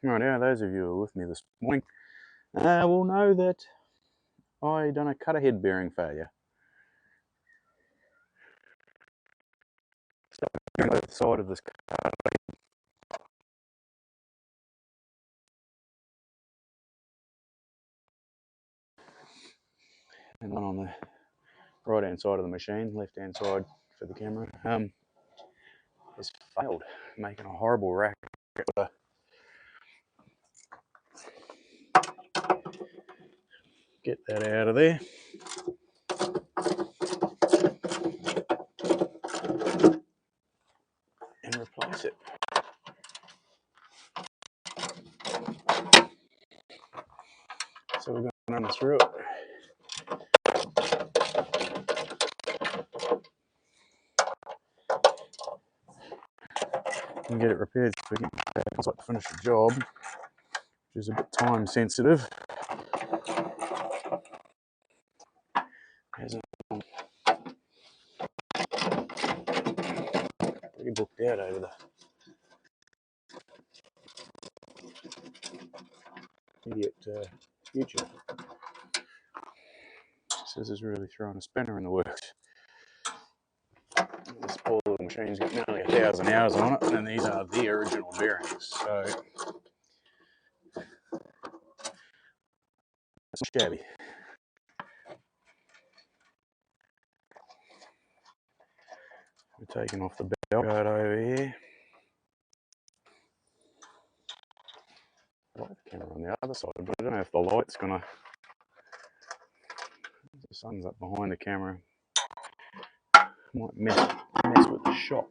Right now, those of you who are with me this morning will know that I done a cutterhead bearing failure. So on the side of this cutter, and one on the right hand side of the machine, left hand side for the camera, has failed, making a horrible racket. Get that out of there. And replace it. So we're going to run through it. And get it repaired so we can like to finish the job, which is a bit time sensitive. Hasn't pretty booked out over the immediate future. So this is really throwing a spanner in the works. This poor little machine's got nearly 1,000 hours on it, and these are the original bearings. So it's shabby. We're taking off the belt guard over here. I like the camera on the other side, but I don't know if the light's gonna. The sun's up behind the camera. Might mess with the shot.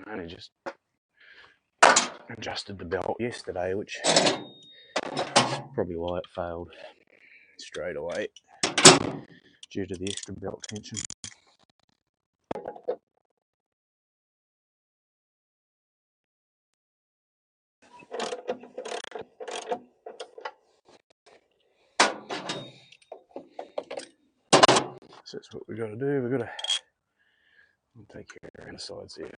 I only just adjusted the belt yesterday, which is probably why it failed straight away due to the extra belt tension. So that's what we've got to do. We've got to take care around the sides here.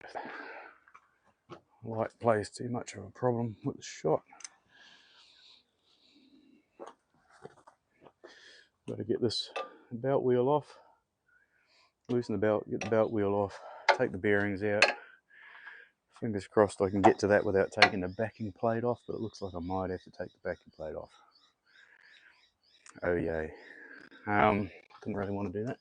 Light plays too much of a problem with the shot. Got to get this belt wheel off, loosen the belt, get the belt wheel off, take the bearings out. Fingers crossed I can get to that without taking the backing plate off, but it looks like I might have to take the backing plate off. Oh yay. Didn't really want to do that.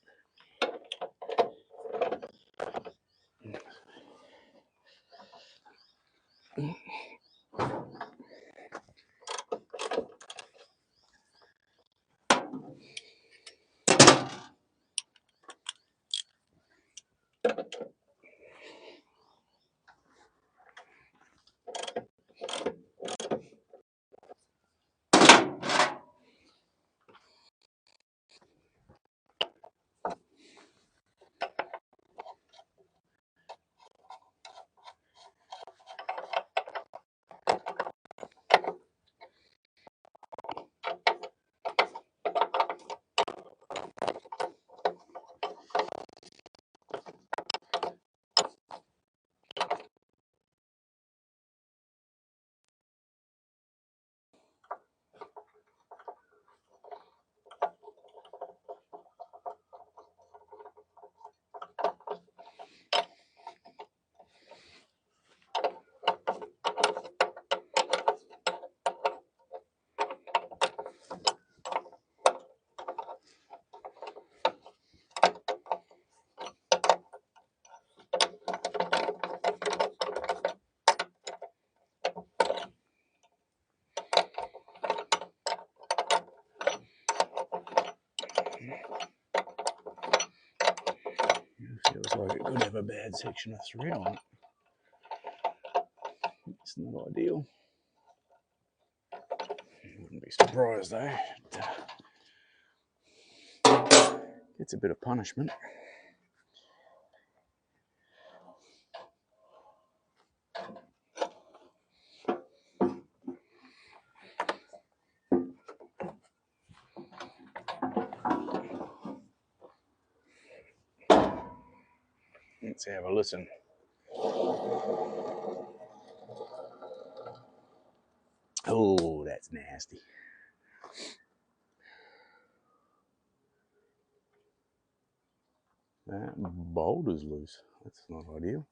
Feels like it could have a bad section of thread on it. It's not ideal. Wouldn't be surprised though. It's a bit of punishment. Let's have a listen. Oh, that's nasty. That bolt is loose. That's not ideal.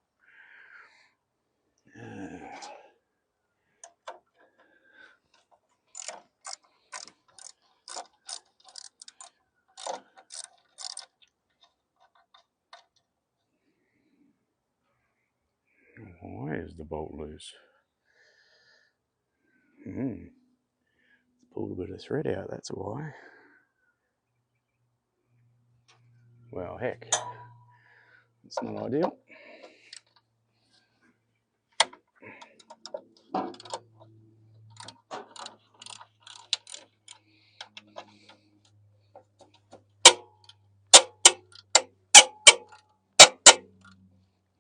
Why is the bolt loose? It's pulled a bit of thread out, that's why. Well, heck, it's not ideal.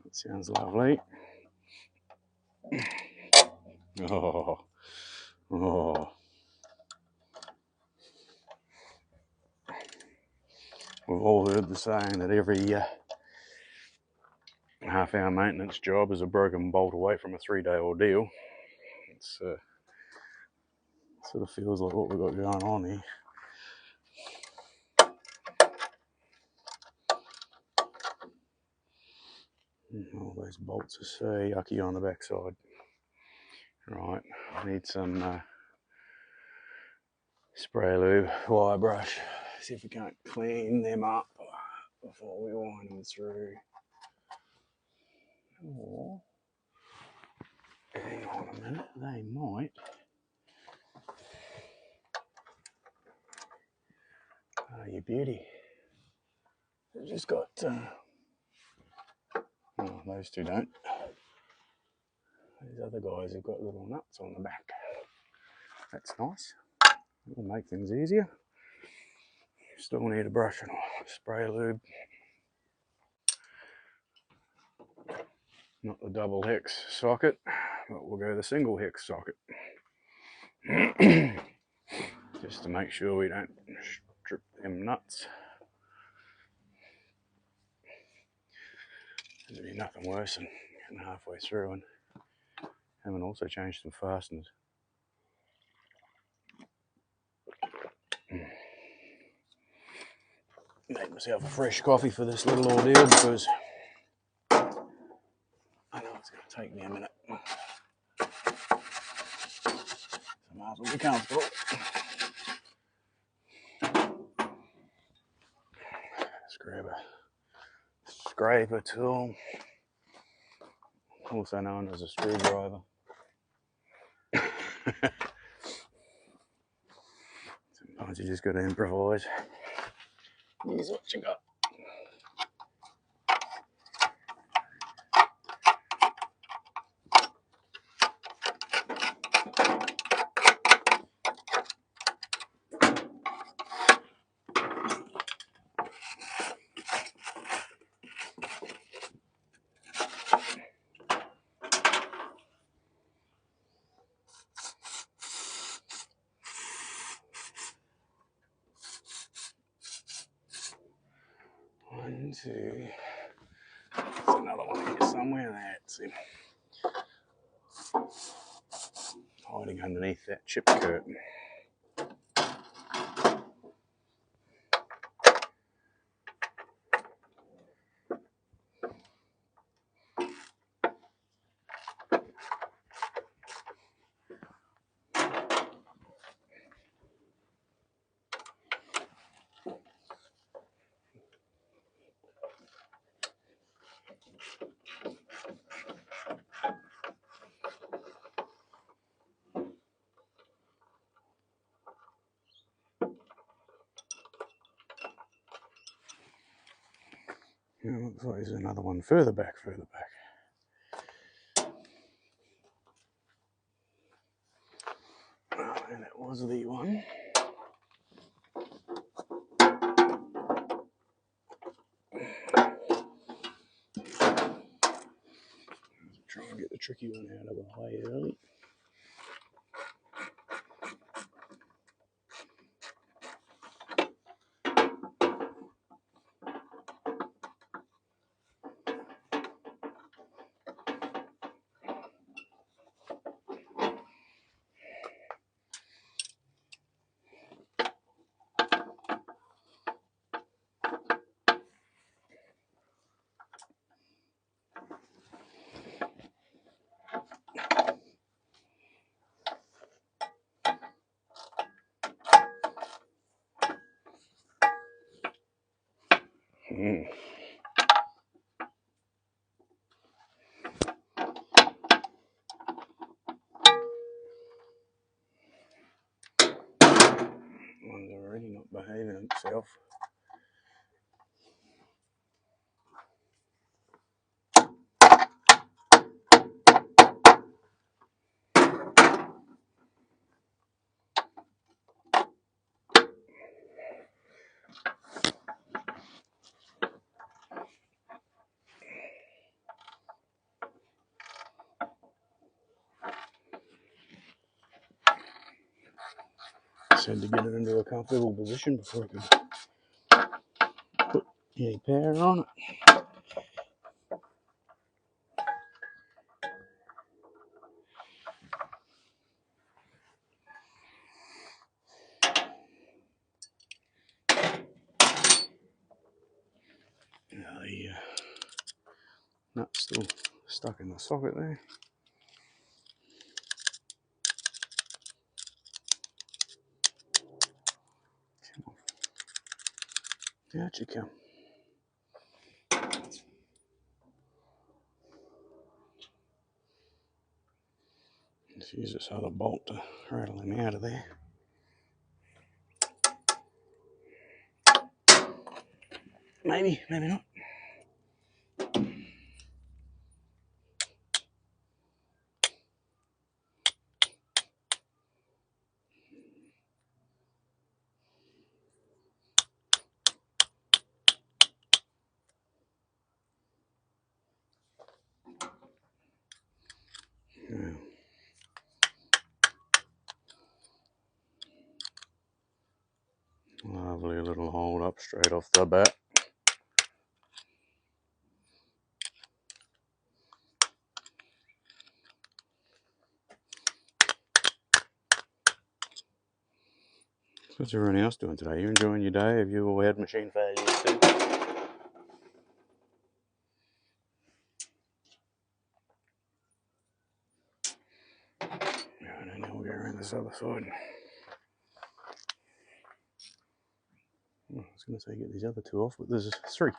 That sounds lovely. Oh, oh. We've all heard the saying that every half-hour maintenance job is a broken bolt away from a 3-day ordeal. It's sort of feels like what we've got going on here. All those bolts are so yucky on the backside. Right, I need some spray lube, wire brush. See if we can't clean them up before we wind them through. Or, hang on a minute, they might. Oh, you beauty. They've just got, oh, those two don't. These other guys have got little nuts on the back. That's nice. It'll make things easier. Still need a brush and a spray lube. Not the double hex socket, but we'll go the single hex socket. Just to make sure we don't strip them nuts. There'd be nothing worse than getting halfway through and having also changed some fasteners. Made myself a fresh coffee for this little ordeal because I know it's going to take me a minute. So I might as well be comfortable. Let's grab a scraper tool, also known as a screwdriver. Sometimes you just got to improvise. Here's what you got. One, two. There's another one here somewhere. That's him. Hiding underneath that chip curtain. Looks like there's another one further back. Oh, and that was the one. Try and get the tricky one out of the way early. Mm. One's already not behaving itself. Just had to get it into a comfortable position before I could put any power on it. The nut's still stuck in the socket there. Come on. Out you come. Let's use this other bolt to rattle him out of there. Maybe, maybe not. Yeah. Lovely little hold up straight off the bat. What's everyone else doing today? You enjoying your day? Have you all had machine failures too? Right, and now we'll go around this other side. I was going to say get these other two off, but there's three.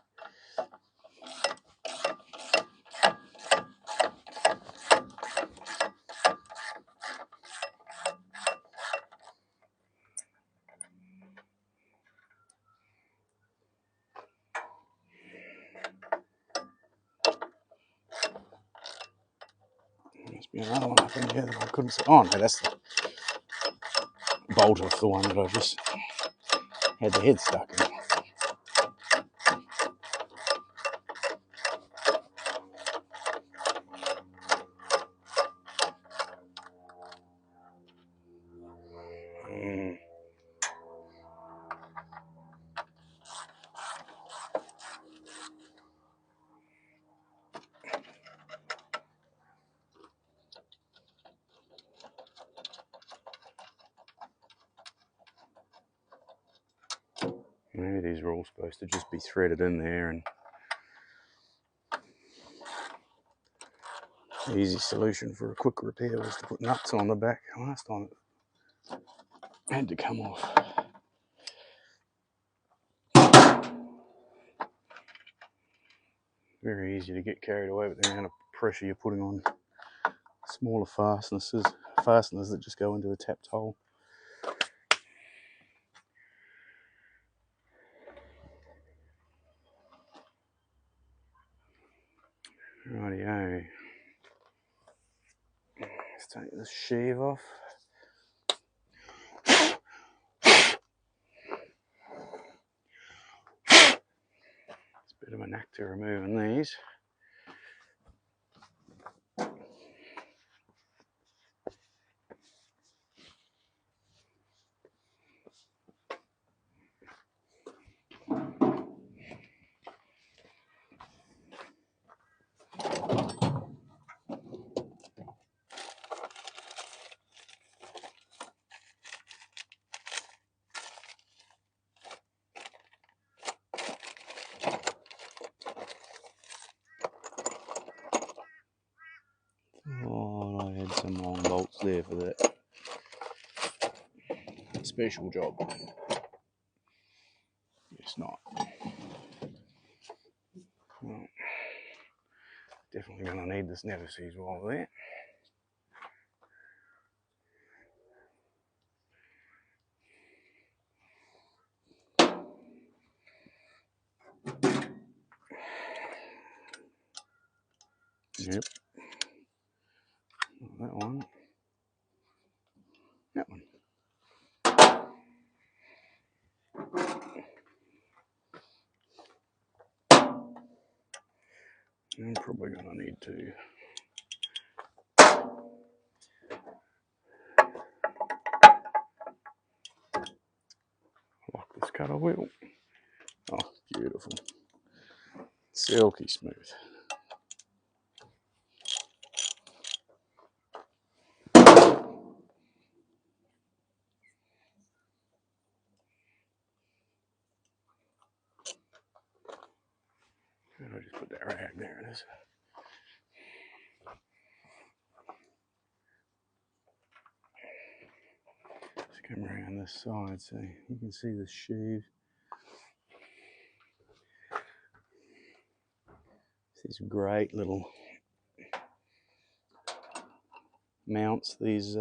Must be another one up in here that I couldn't see. Oh no, that's the bolt off the one that I just had the head stuck in. Maybe these are all supposed to just be threaded in there, and the easy solution for a quick repair was to put nuts on the back. Last time it had to come off. Very easy to get carried away with the amount of pressure you're putting on smaller fasteners that just go into a tapped hole. Rightio. Let's take this sheave off. It's a bit of a knack to removing these. Oh, I had some long bolts there for that special job. It's not. Definitely going to need this never sees while there. Yep. That one. That one. I'm probably going to need to lock this cutter wheel. Oh, beautiful. Silky smooth. I'll just put that rag there. It is. Just come around this side so you can see the sheave. These great little mounts, these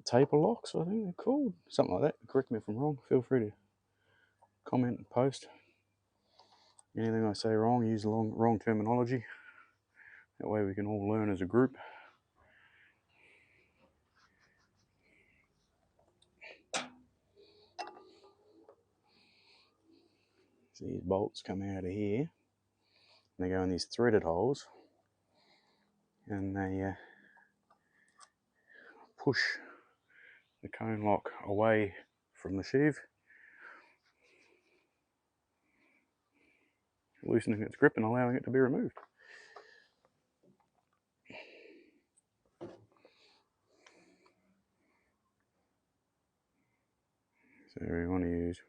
taper locks, I think they're called. Something like that. Correct me if I'm wrong. Feel free to comment and post. Anything I say wrong, use the wrong terminology. That way we can all learn as a group. So these bolts come out of here. And they go in these threaded holes. And they push the cone lock away from the sheave, loosening its grip and allowing it to be removed. So we want to use,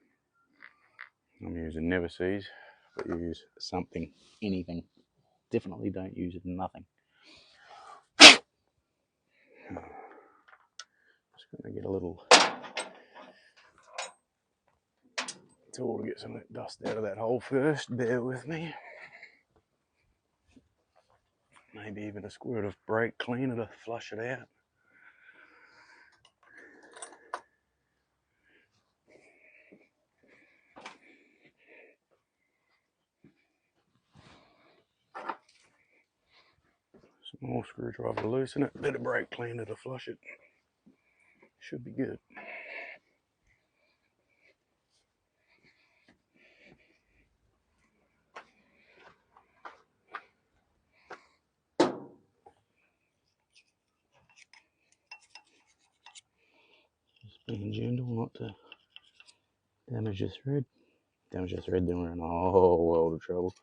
I'm using never sees, but use something, anything. Definitely don't use nothing. Just going to get a little tool to get some of that dust out of that hole first. Bear with me. Maybe even a squirt of brake cleaner to flush it out. Small screwdriver to loosen it, bit of brake cleaner to flush it. Should be good. Just being gentle not to damage the thread. Damage the thread, then we're in a whole world of trouble.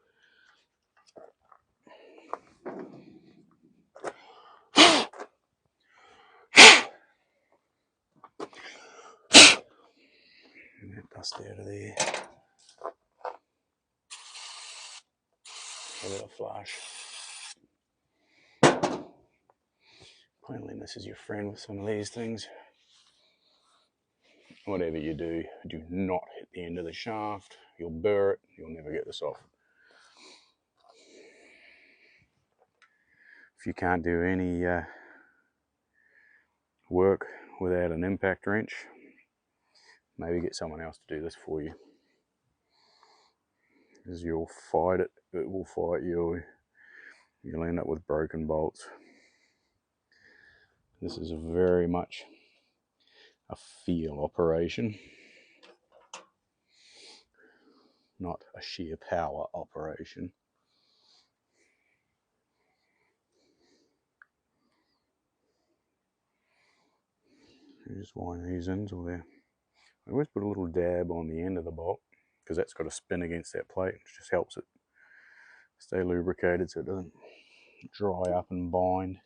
And that dust out of there. A little flush. Cleanliness is your friend with some of these things. Whatever you do, do not hit the end of the shaft. You'll burr it, you'll never get this off. If you can't do any work without an impact wrench, maybe get someone else to do this for you. Because you'll fight it, it will fight you. You'll end up with broken bolts. This is very much a feel operation, not a sheer power operation. You just wind these in till they're... I always put a little dab on the end of the bolt because that's got to spin against that plate. It just helps it stay lubricated so it doesn't dry up and bind.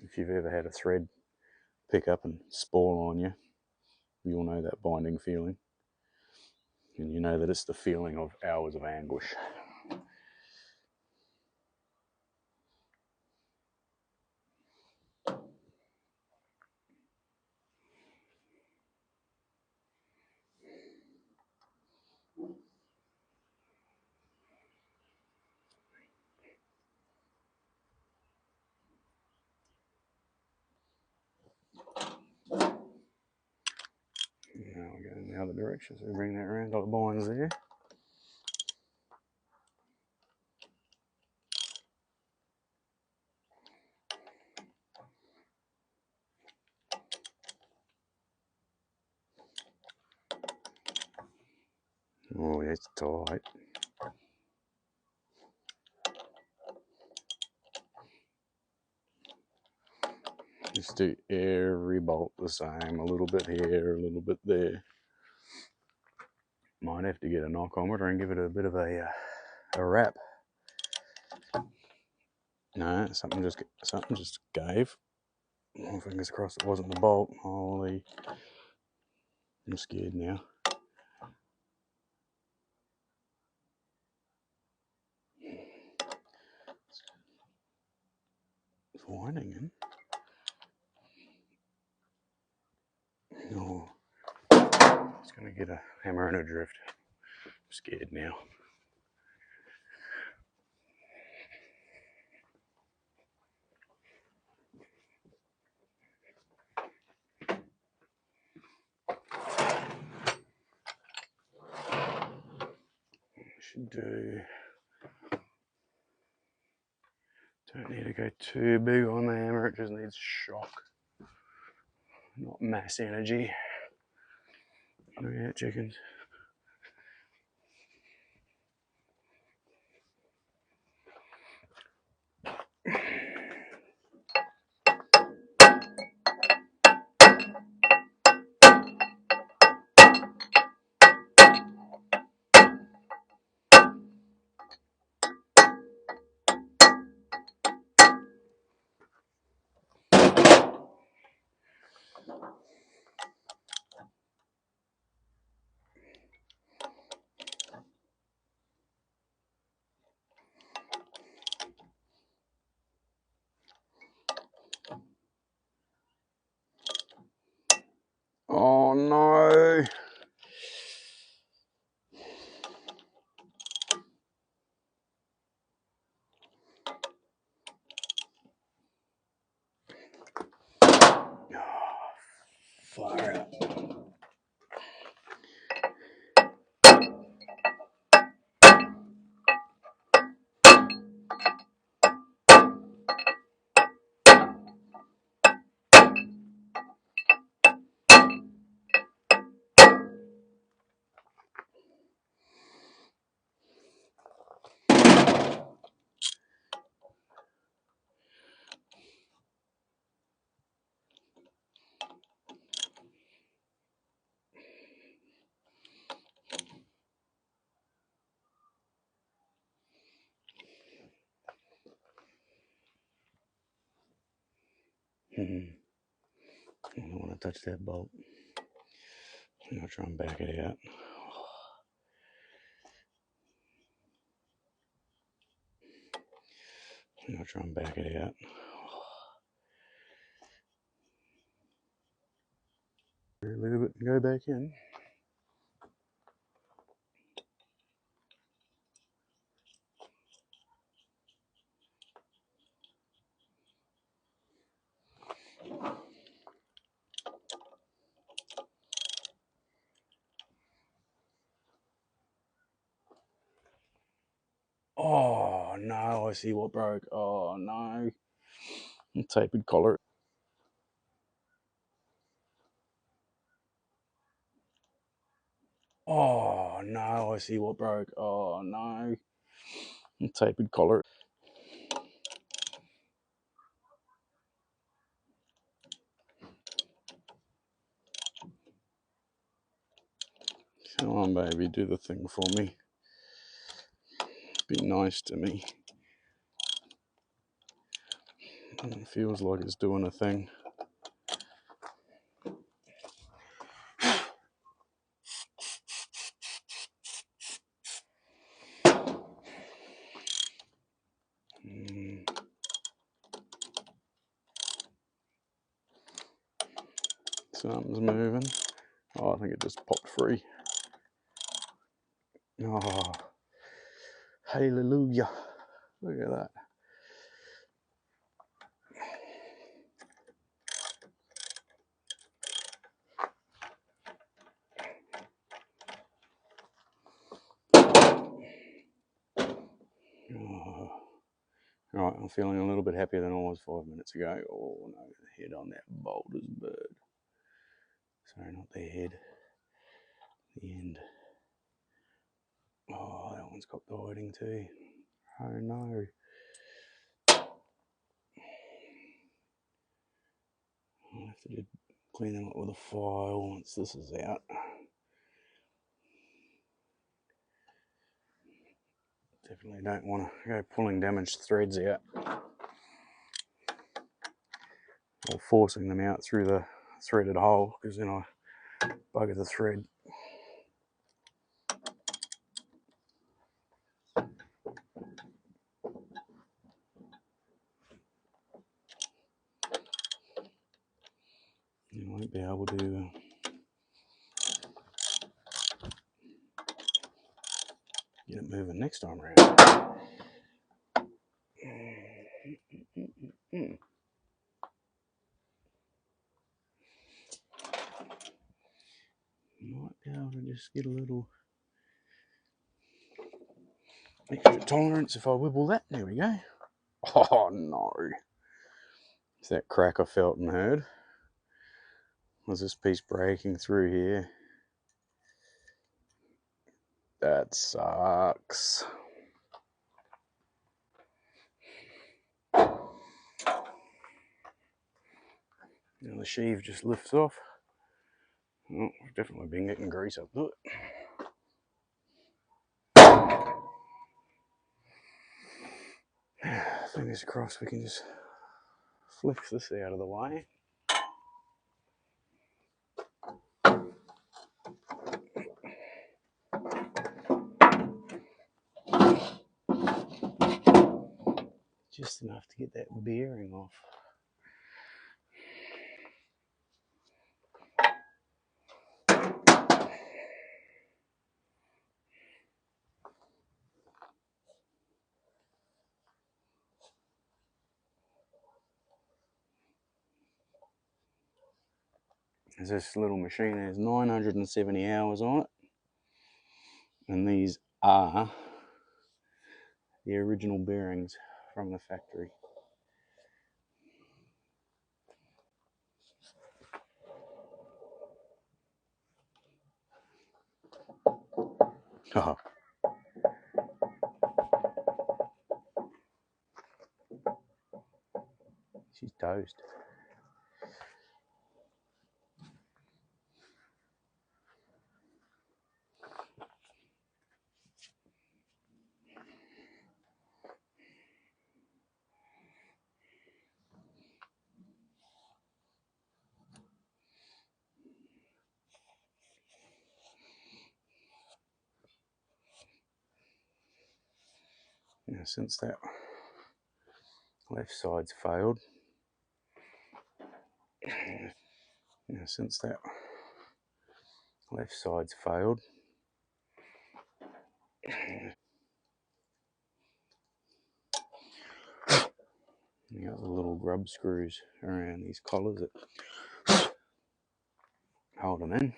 If you've ever had a thread pick up and spoil on you, you'll know that binding feeling. And you know that it's the feeling of hours of anguish. the other direction, so we bring that around, got the binds there. Oh, it's tight. Just do every bolt the same, a little bit here, a little bit there. Might have to get a knock-on-meter and give it a bit of a wrap. No, something just gave. My fingers crossed it wasn't the bolt. Holy, I'm scared now. It's winding in. Oh, it's gonna get a hammer and a drift. I'm scared now. Should do. Don't need to go too big on the hammer. It just needs shock, not mass energy. Look at that, chickens. Oh no! Fire out. I don't want to touch that bolt. I'm going to try and back it out. I'm going to try and back it out. A little bit and go back in. Oh no, I see what broke. Oh no. Tapered collar. Oh no, I see what broke. Oh no. Tapered collar. Come on, baby, do the thing for me. Be nice to me. It feels like it's doing a thing. Something's moving. Oh, I think it just popped free. Oh, hallelujah. Look at that. Right, I'm feeling a little bit happier than I was 5 minutes ago. Oh no, the head on that boulder's bird. Sorry, not the head. The end. Oh, that one's got the hiding too. Oh no. I'll have to clean them up with a file once this is out. Definitely don't want to go pulling damaged threads out or forcing them out through the threaded hole, because then I bugger the thread. You won't be able to get it moving next time around. Might be able to just get a little extra tolerance if I wibble that. There we go. Oh no. It's that crack I felt and heard. Was this piece breaking through here? That sucks. Now the sheave just lifts off. Oh, I've definitely been getting grease up to it. Fingers crossed we can just flex this out of the way. Just enough to get that bearing off. This little machine has 970 hours on it, and these are the original bearings from the factory. Oh. She's toast. Now, since that left side's failed, you got the little grub screws around these collars that hold them in.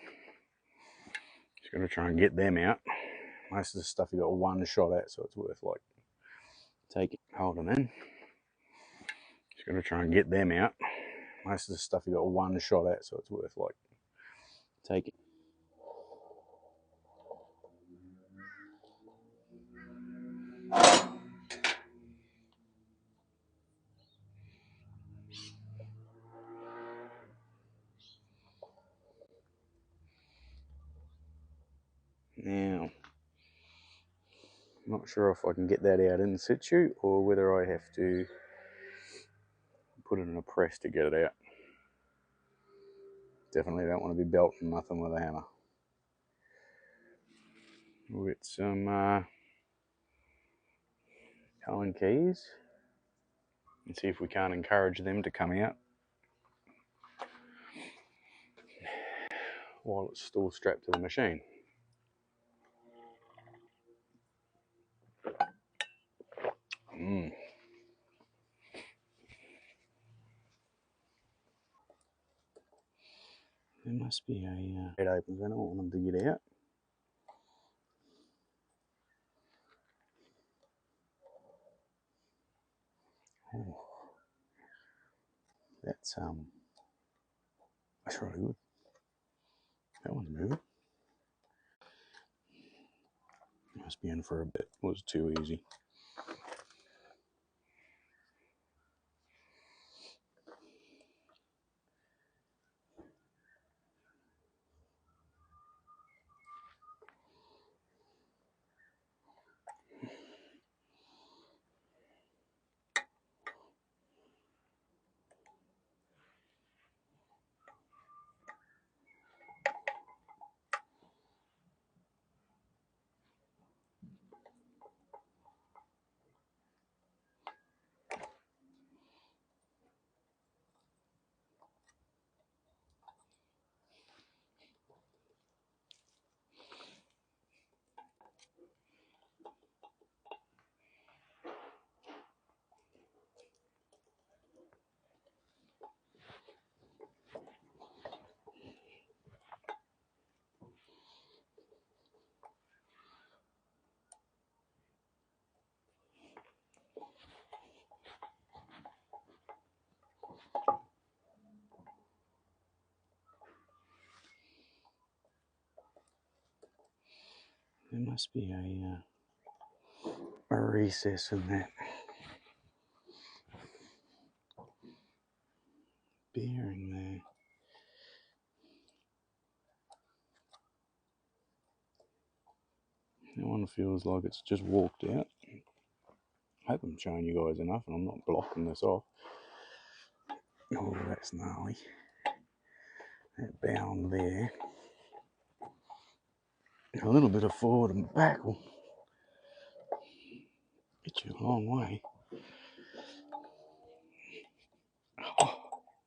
Just got to try and get them out. Most of the stuff you got one shot at, so it's worth like hold them in. Just got to try and get them out. Most of the stuff you got one shot at, so it's worth like taking. Now, I'm not sure if I can get that out in situ or whether I have to put it in a press to get it out. Definitely don't want to be belting nothing with a hammer. We'll get some Allen keys and see if we can't encourage them to come out while it's still strapped to the machine. There must be a it opens. I don't want them to get out. Oh, that's really good. That one's moving. Must be in for a bit. It was too easy. There must be a recess in that bearing there. That one feels like it's just walked out. I hope I'm showing you guys enough and I'm not blocking this off. Oh, that's gnarly. That bound there. A little bit of forward and back will get you a long way. Oh,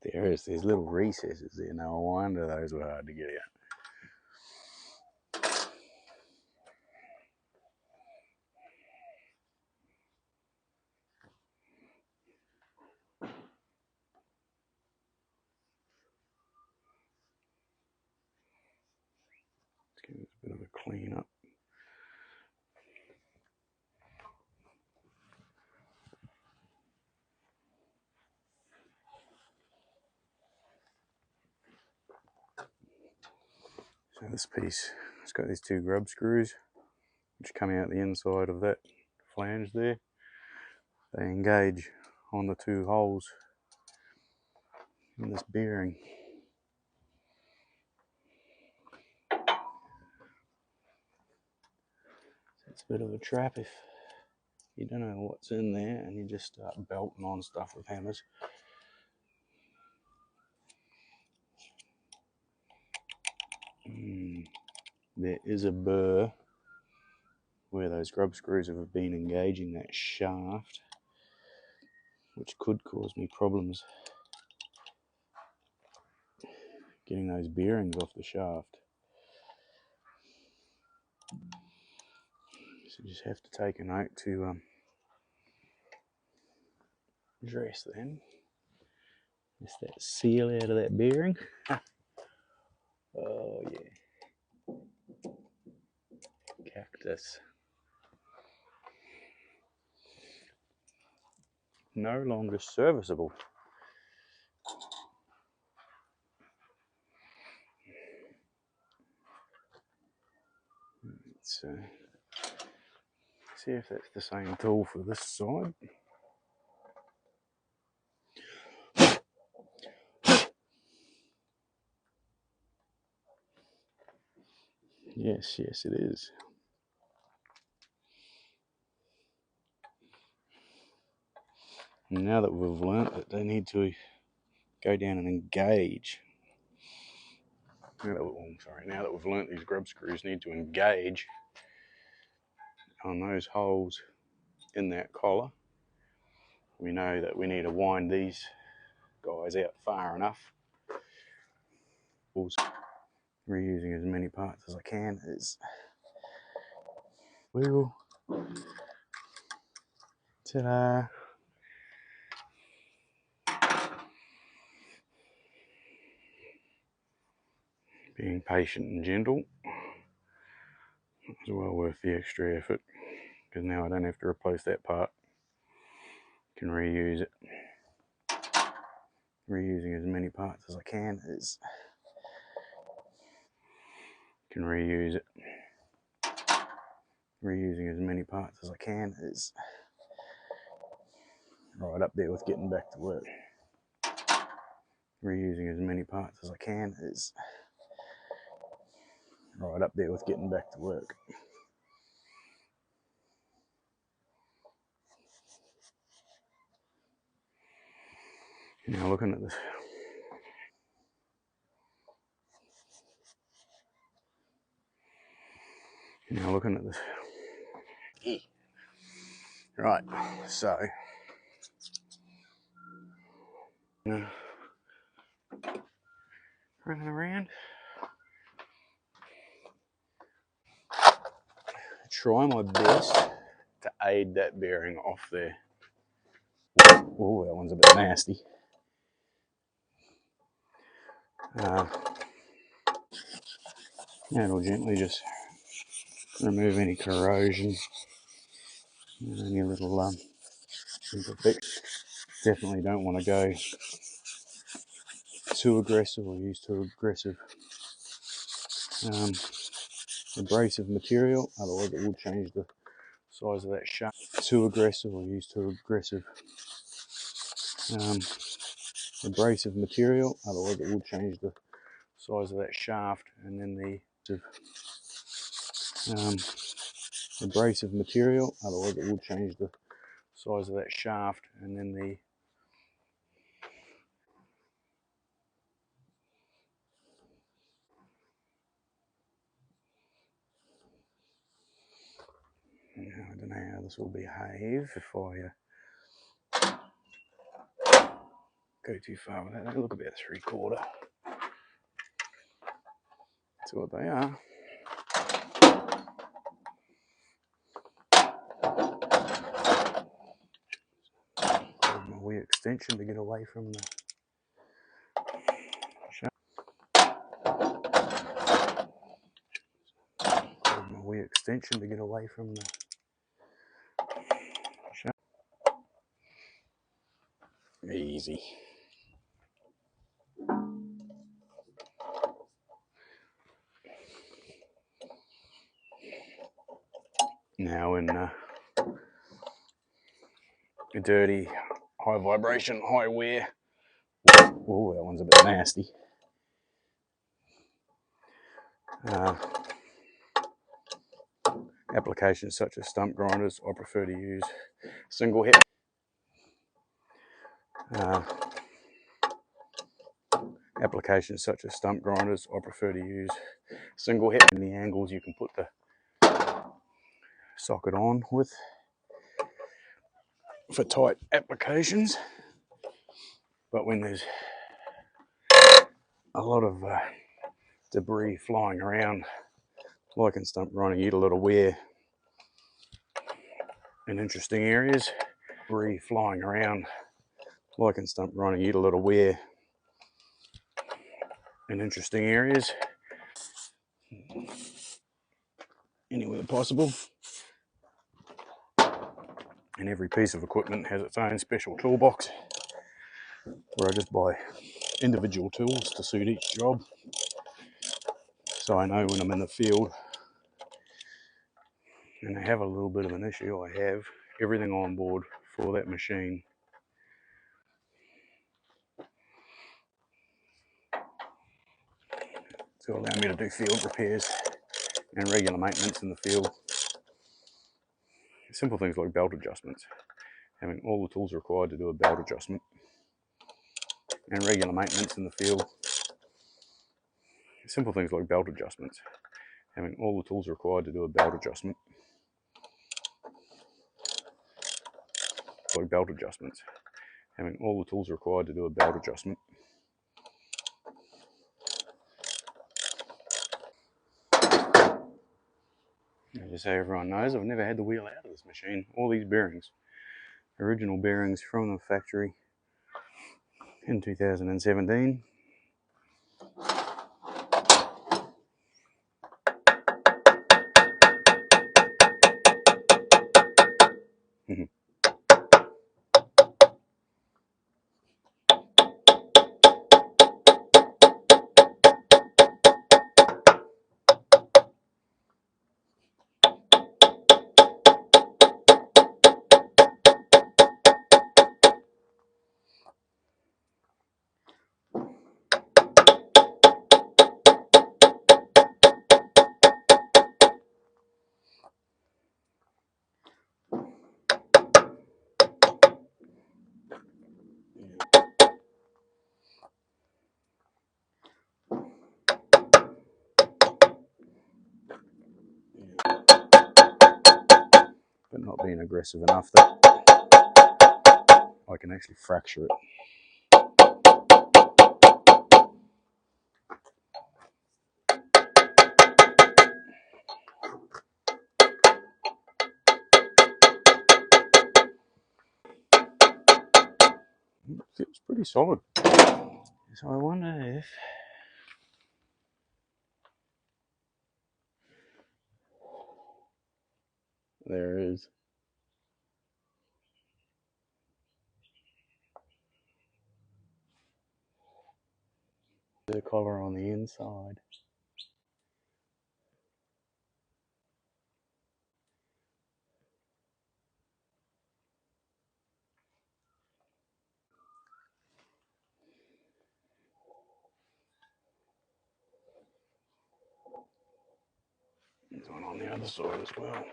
there's little recesses there. No wonder those were hard to get out. Let's give this a bit of a clean up. So this piece, it's got these two grub screws which come out the inside of that flange there. They engage on the two holes in this bearing. So it's a bit of a trap if you don't know what's in there and you just start belting on stuff with hammers. There is a burr where those grub screws have been engaging that shaft, which could cause me problems getting those bearings off the shaft. So you just have to take a note to dress then. Just that seal out of that bearing. Oh yeah. Cactus. No longer serviceable. Let's see if that's the same tool for this side. Yes, yes it is. And now that we've learnt that they need to go down and engage. Now that we've learnt these grub screws need to engage on those holes in that collar, we know that we need to wind these guys out far enough. Reusing as many parts as I can is wiggle. Ta-da! Being patient and gentle is well worth the extra effort, because now I don't have to replace that part Can reuse it. Reusing as many parts as I can is. Can reuse it. Reusing as many parts as I can is right up there with getting back to work. Reusing as many parts as I can is right up there with getting back to work. Now looking at this. Now looking at this. Right, so running around. Try my best to aid that bearing off there. Oh, that one's a bit nasty. And I'll gently just remove any corrosion, any little imperfections. Definitely don't want to go too aggressive or use too aggressive abrasive material, otherwise it will change the size of that shaft. Too aggressive or use too aggressive abrasive material, otherwise it will change the size of that shaft, and then the abrasive material, otherwise it will change the size of that shaft, and then the I don't know how this will behave if I go too far with that. They look about 3/4. That's what they are. Hold my wee extension to get away from the shaft. Hold my wee extension to get away from the shaft. Easy. Now in a dirty, high vibration, high wear. Oh, that one's a bit nasty. Applications such as stump grinders, I prefer to use single head. Applications such as stump grinders, I prefer to use single head. In the angles you can put the socket on with for tight applications, but when there's a lot of debris flying around, like in stump grinding, you get a lot of wear in interesting areas. Debris flying around, like in stump grinding, you get a lot of wear in interesting areas. Anywhere possible. And every piece of equipment has its own special toolbox, where I just buy individual tools to suit each job, so I know when I'm in the field and I have a little bit of an issue, I have everything on board for that machine. To allow me to do field repairs and regular maintenance in the field. Simple things like belt adjustments, having all the tools required to do a belt adjustment, and regular maintenance in the field. Simple things like belt adjustments, having all the tools required to do a belt adjustment. Like belt adjustments, having all the tools required to do a belt adjustment. Just so everyone knows, I've never had the wheel out of this machine. All these bearings, original bearings from the factory in 2017. not being aggressive enough that I can actually fracture it. It's pretty solid. So I wonder if there is the collar on the inside. There's one on the other side as well.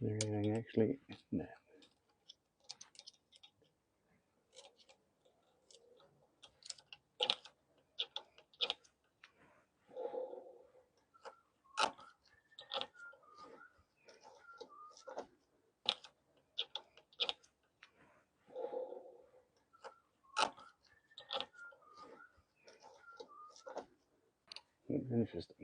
Is there anything actually? No. Interesting.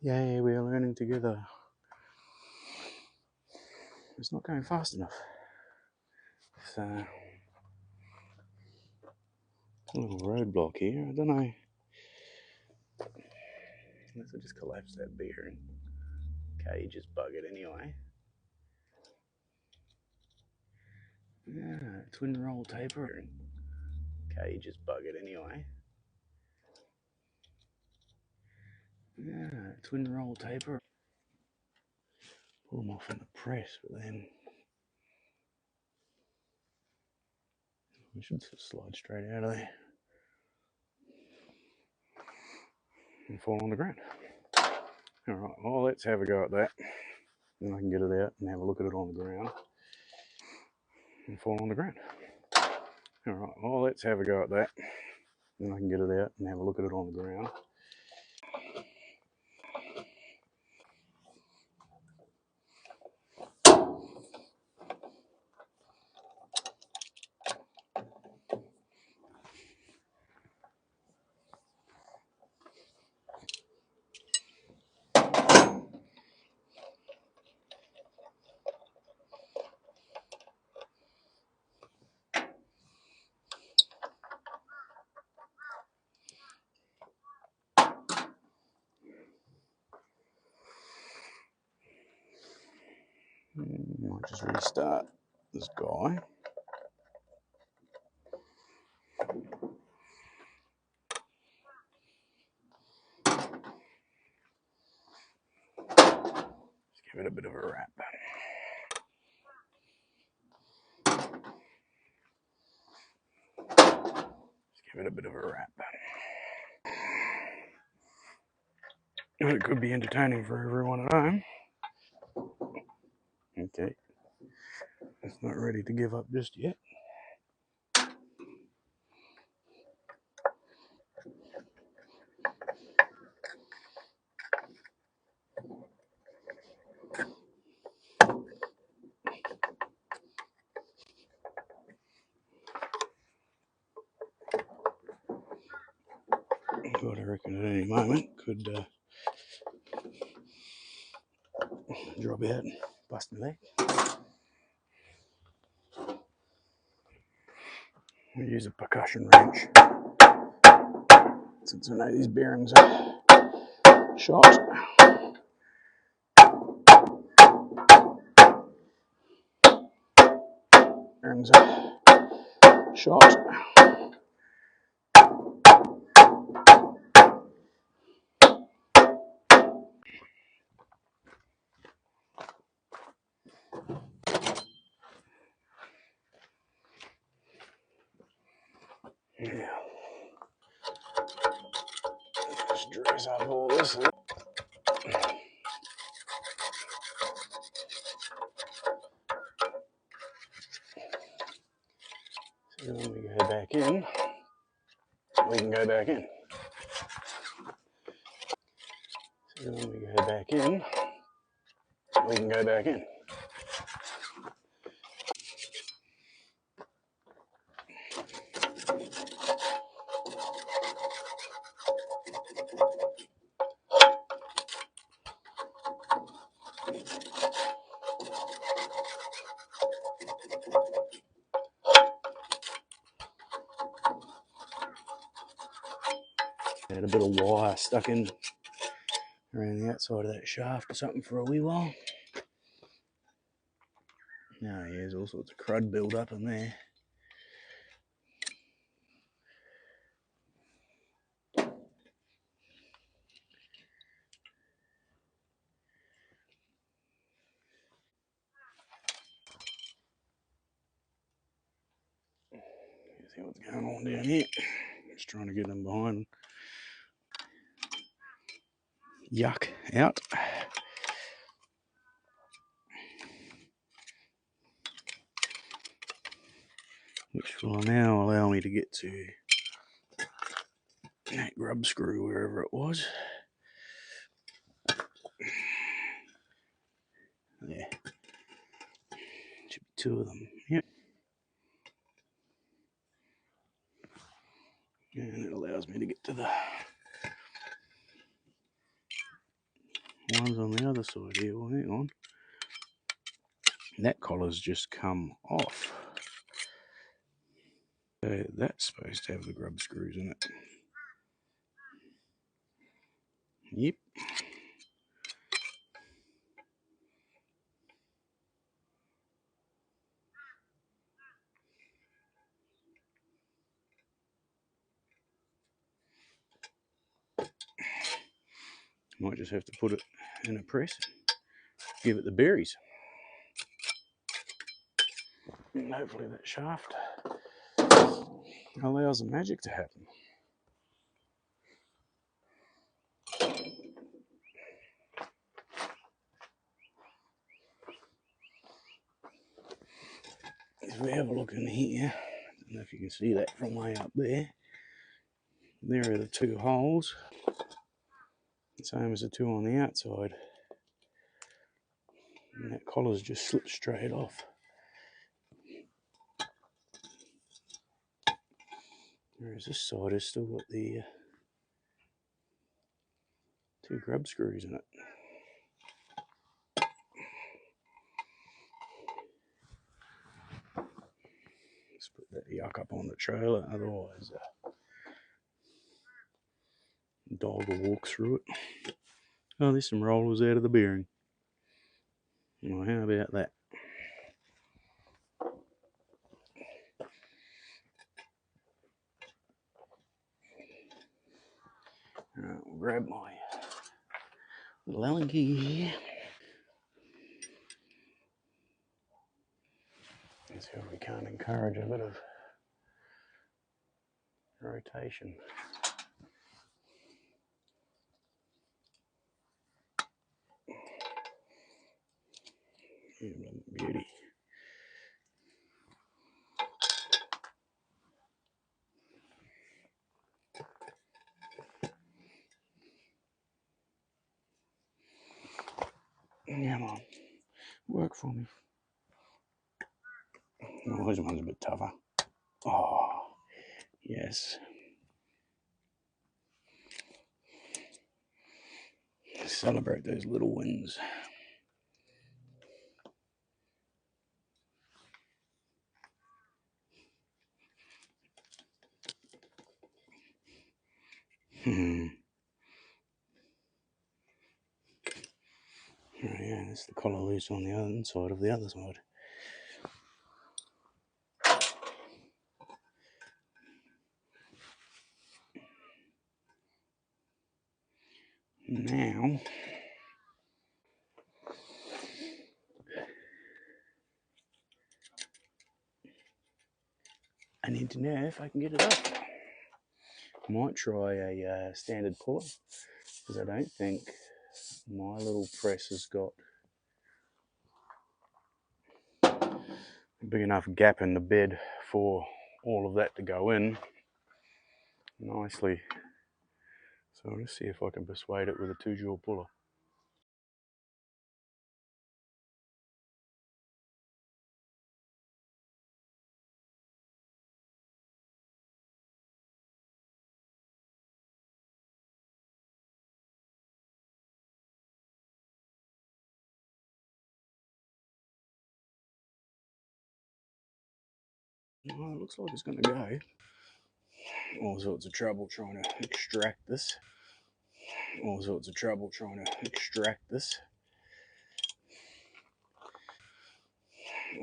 Yay, we are learning together. It's not going fast enough. So, a little roadblock here. I don't know. Unless I just collapse that bearing. Cage is buggered anyway. Yeah, twin roll taper. Cage is buggered anyway. Yeah, twin roll taper. Pull them off in the press, but then we should just slide straight out of there and fall on the ground. Alright, well, let's have a go at that. Then I can get it out and have a look at it on the ground and fall on the ground. Alright, well, let's have a go at that. Then I can get it out and have a look at it on the ground. Might just restart this guy. Just give it a bit of a wrap. Just give it a bit of a wrap. It could be entertaining for everyone at home. Okay. It's not ready to give up just yet. But I reckon at any moment could drop out and bust my leg. I'll use a percussion wrench since I know these bearings are shot. bearings are shot. Yeah. Just dress up all this. So when we go back in, we can go back in. So when we go back in, we can go back in. Had a bit of wire stuck in around the outside of that shaft or something for a wee while. Now yeah, there's all sorts of crud build up in there. See what's going on down here. Just trying to get them behind. Yuck out. Which will now allow me to get to that grub screw wherever it was. Yeah. Should be two of them. Yep. And it allows me to get to the ones on the other side here. Well, hang on. That collar's just come off. So that's supposed to have the grub screws in it. Yep. Might just have to put it in a press, give it the berries. And hopefully that shaft allows the magic to happen. If we have a look in here, I don't know if you can see that from way up there. There are the two holes, same as the two on the outside. And that collar's just slipped straight off. Whereas this side has still got the two grub screws in it. Let's put that yuck up on the trailer, otherwise dog will walk through it. Oh, there's some rollers out of the bearing. Well, how about that? Alright, we'll grab my little Allen key here. Let's see if we can't encourage a bit of rotation. Beauty. Come on, work for me. Oh, this one's a bit tougher. Oh, yes. Celebrate those little wins. Oh, yeah, that's the collar loose on the other side of the other side. Now, I need to know if I can get it up. Might try a standard puller, because I don't think my little press has got a big enough gap in the bed for all of that to go in nicely. So let's see if I can persuade it with a 2-jaw puller. Well, it looks like it's going to go. All sorts of trouble trying to extract this. All sorts of trouble trying to extract this.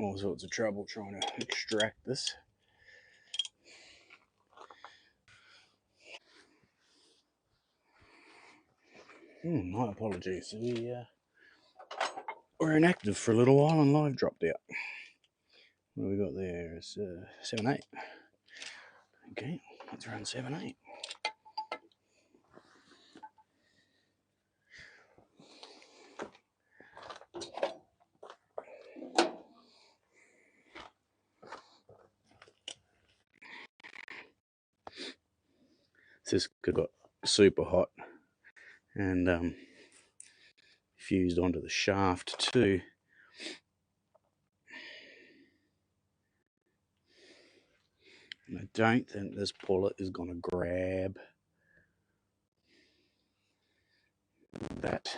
All sorts of trouble trying to extract this. My apologies. We were inactive for a little while and live dropped out. What have we got there? It's 7/8. Okay, let's run 7/8. This got super hot and fused onto the shaft too. And I don't think this puller is going to grab that.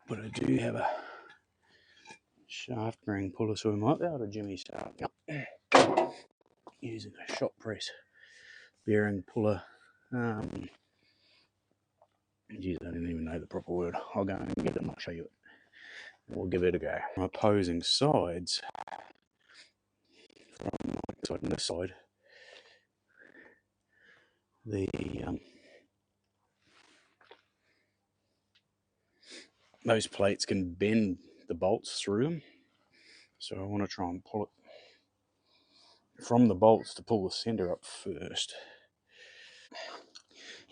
But I do have a shaft ring puller, so we might be able to jimmy start using a shot press bearing puller. Geez, I didn't even know the proper word. I'll go and get it and I'll show you it. We'll give it a go. From opposing sides, from my side and this side, the those plates can bend the bolts through them. So I want to try and pull it from the bolts to pull the center up first.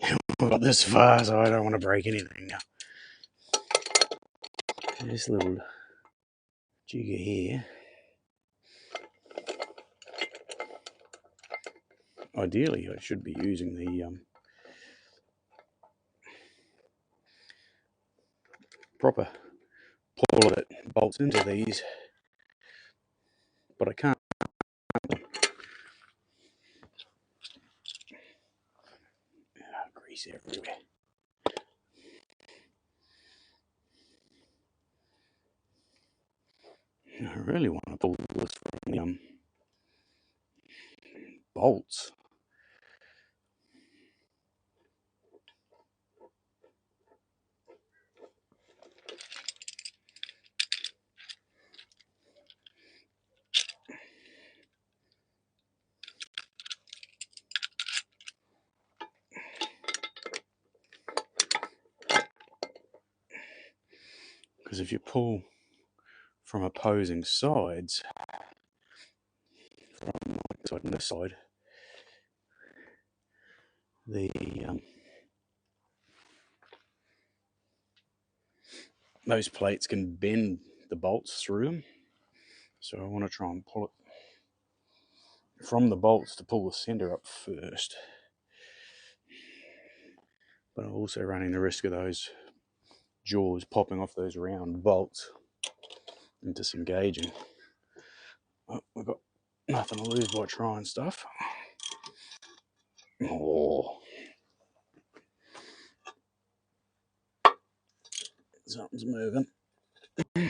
I've got this far, so I don't want to break anything now. This little jigger here, ideally I should be using the proper puller that bolts into these, but I can't. Grease everywhere. I really want to pull this from the bolts. Because if you pull from opposing sides, from my side and this side, the those plates can bend the bolts through them. So I want to try and pull it from the bolts to pull the center up first. But I'm also running the risk of those jaws popping off those round bolts and disengaging. Oh, we've got nothing to lose by trying stuff. Oh, something's moving. A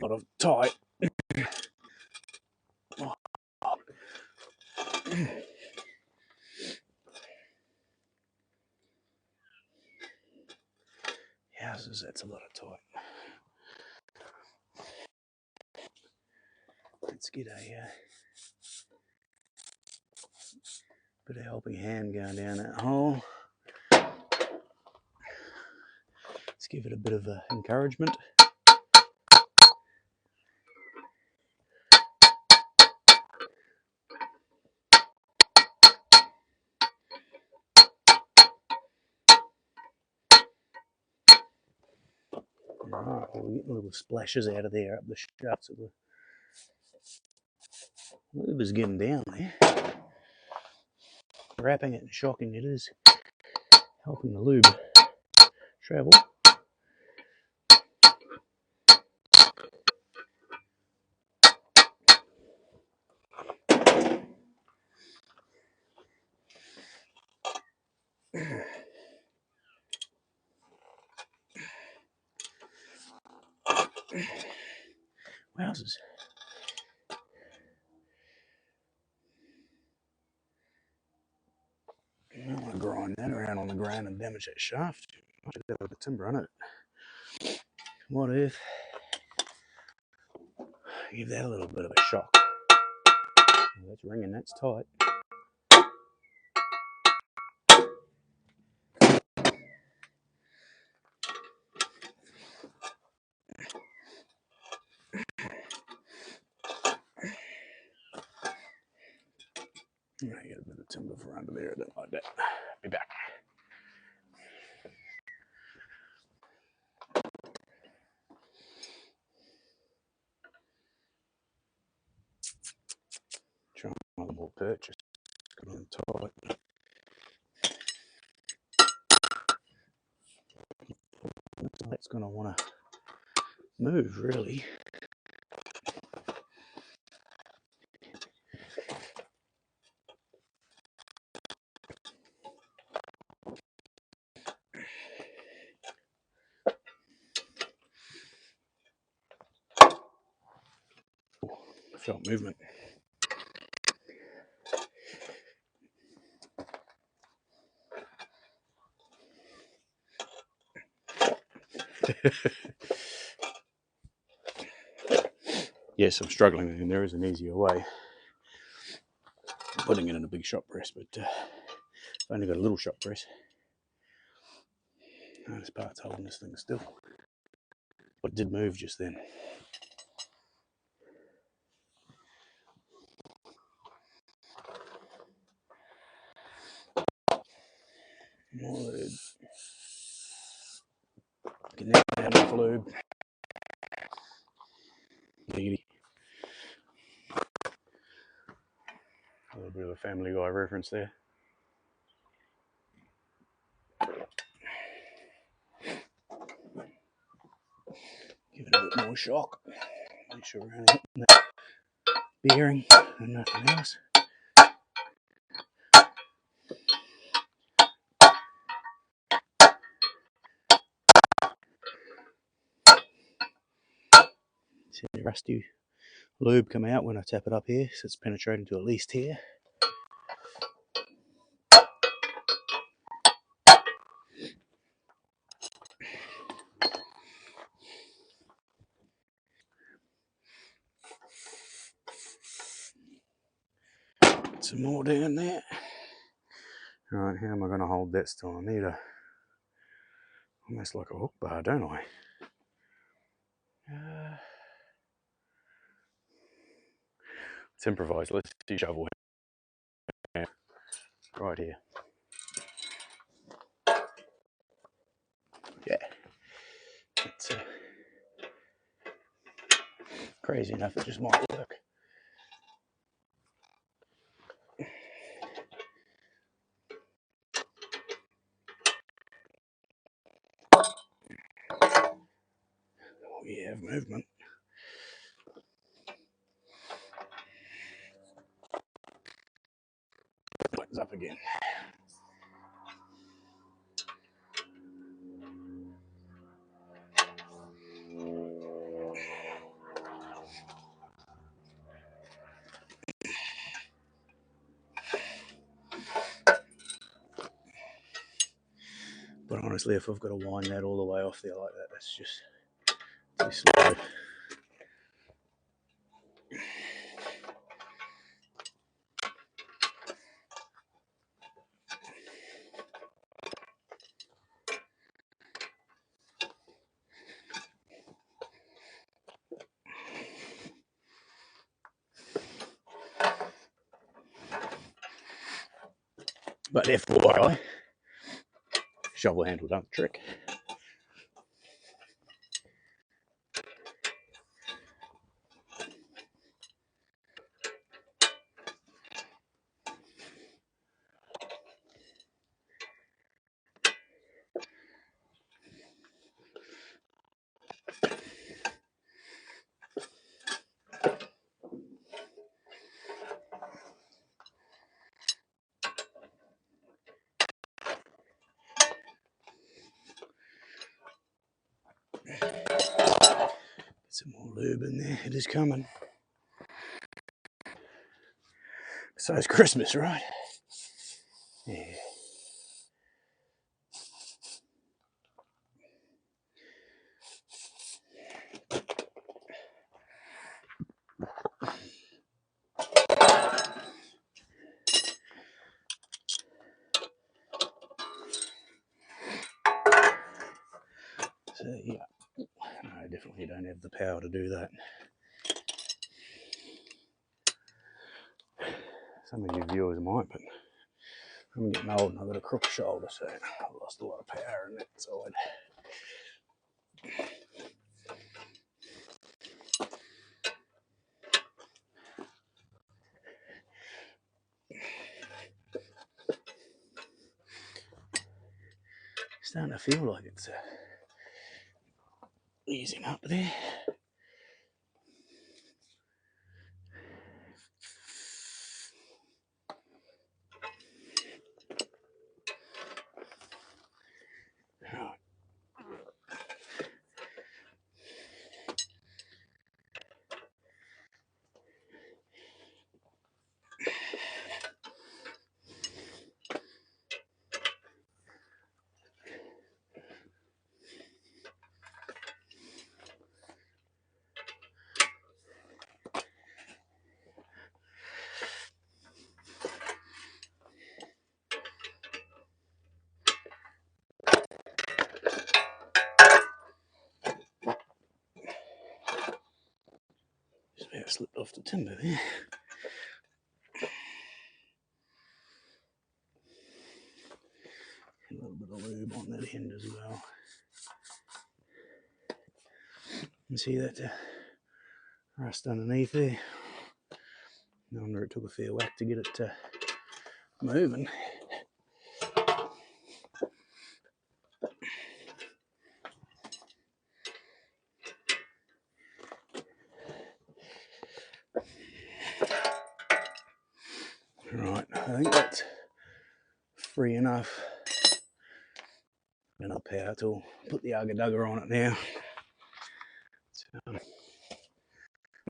lot of tight. Oh. Houses, that's a lot of tight. Let's get a bit of helping hand going down that hole. Let's give it a bit of encouragement. Alright, we're getting little splashes out of there up the shaft, so the lube is getting down there. Wrapping it and shocking it is helping the lube travel. Wowzers. I don't want to grind that around on the ground and damage that shaft. I should have the timber on it. What if I give that a little bit of a shock? That's ringing, that's tight. I'm going to get a bit of timber for under there. I don't like that. Be back. Try another more purchase. Got on tight. That's going to want to move, really. Felt movement. Yes, I'm struggling, and there is an easier way. I'm putting it in a big shop press, but I've only got a little shop press. Oh, this part's holding this thing still. But it did move just then. More lube. Can never have enough lube. Giggity. A little bit of a Family Guy reference there. Give it a bit more shock. Make sure we're only hitting that bearing and nothing else. See the rusty lube come out when I tap it up here, so it's penetrating to at least here. Some more down there. Right, how am I going to hold that still? I need almost like a hook bar, don't I? Let's improvise. Let's do shovel right here. Yeah, it's crazy enough. It just might work. We have movement. Buttons up again. But honestly, if I've got to wind that all the way off there like that, that's just too slow. But FYI, shovel handle done the trick. Some more lube in there, it is coming. So it's Christmas, right? Yeah. So yeah, I definitely don't have the power to do that. Some of you viewers might, but I'm getting old and I've got a crook shoulder, so I've lost a lot of power in that side. Starting to feel like it's easing up there. Right. Just about slipped off the timber there. A little bit of lube on that end as well. You see that rust underneath there? No wonder it took a fair whack to get it moving. Right, I think that's free enough. And I'll power tool, put the Ugga Dugger on it now. It's my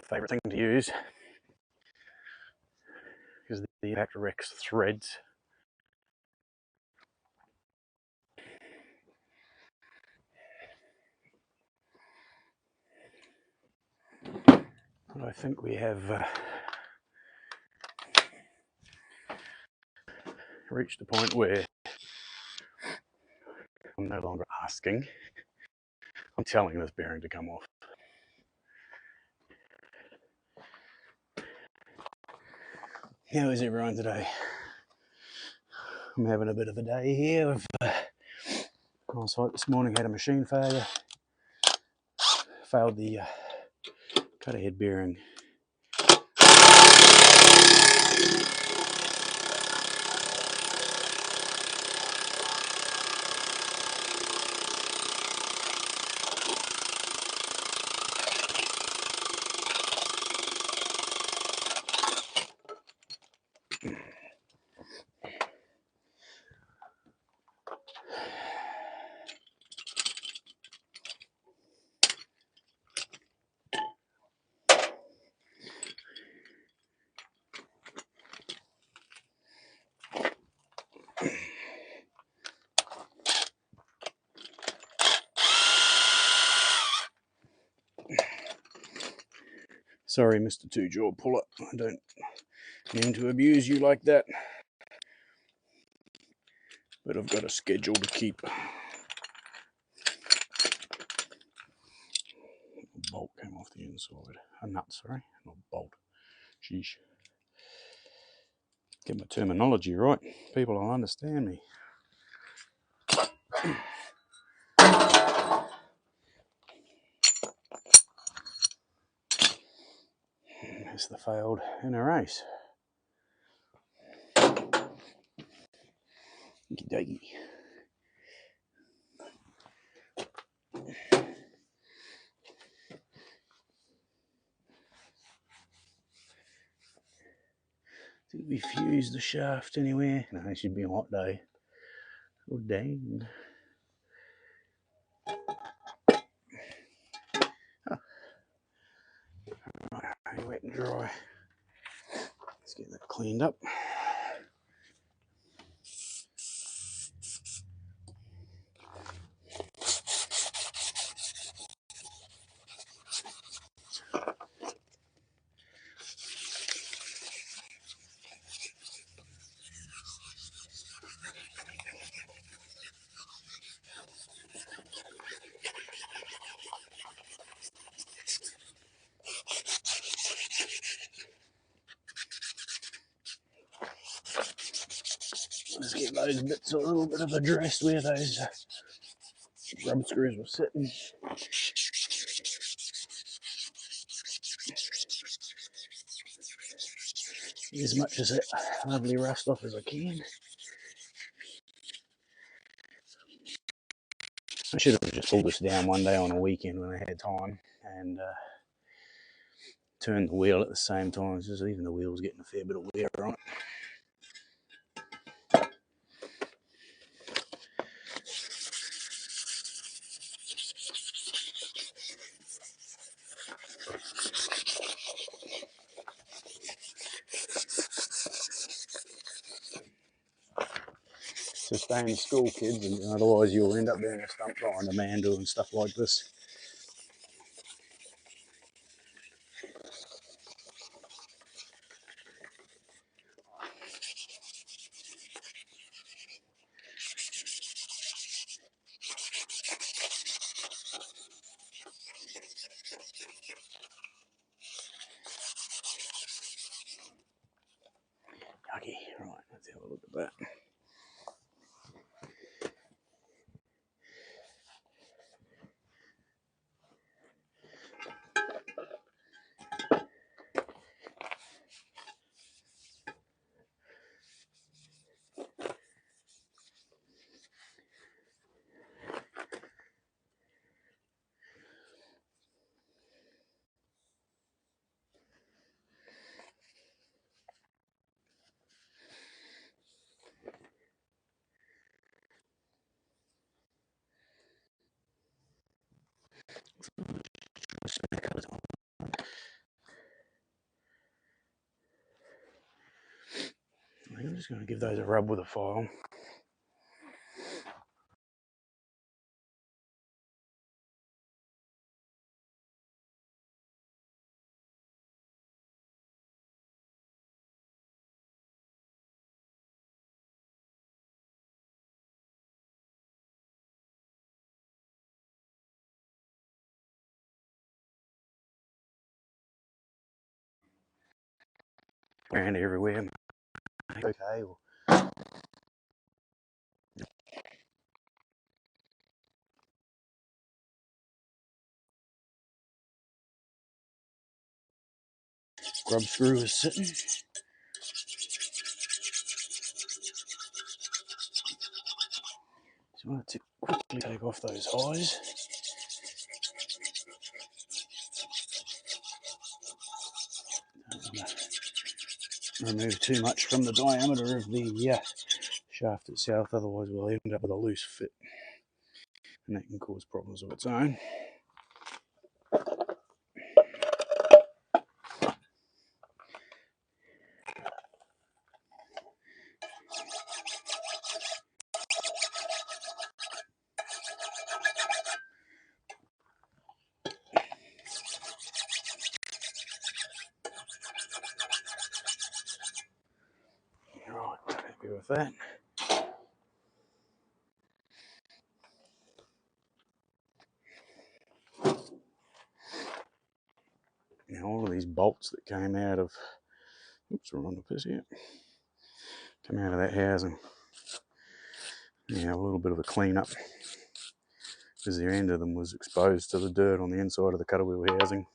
favourite thing to use because the impact wrecks threads. But I think we have reached a point where I'm no longer asking, I'm telling this bearing to come off. How is everyone today? I'm having a bit of a day here. I've on site this morning, had a machine failure, failed the cutter head bearing. Sorry, Mr. Two-Jaw Puller, I don't mean to abuse you like that, but I've got a schedule to keep. A bolt came off the inside. A nut, sorry, not a bolt. Sheesh. Get my terminology right. People will understand me. There's the failed inner race. Okie dokie. Did we fuse the shaft anywhere? No, it should be a hot day. Oh, dang. Oh. Right, wet and dry. Let's get that cleaned up. Let's get those bits a little bit of addressed where those rubber screws were sitting. Get as much of that lovely rust off as I can. I should have just pulled this down one day on a weekend when I had time and turned the wheel at the same time. It's just even the wheel's getting a fair bit of wear on it. So stay in school, kids, and otherwise you'll end up being a stump grinder man doing stuff like this. Yucky. Right, let's have a look at that. I think I'm just going to give those a rub with a file. Around everywhere. Okay. Well, grub screw is sitting. So I want to quickly take off those highs. Remove too much from the diameter of the shaft itself, otherwise we'll end up with a loose fit and that can cause problems of its own. Right, happy with that. Now all of these bolts that came out of, oops, we're on the piss here. come out of that housing. Yeah, a little bit of a clean up because the end of them was exposed to the dirt on the inside of the cutter wheel housing.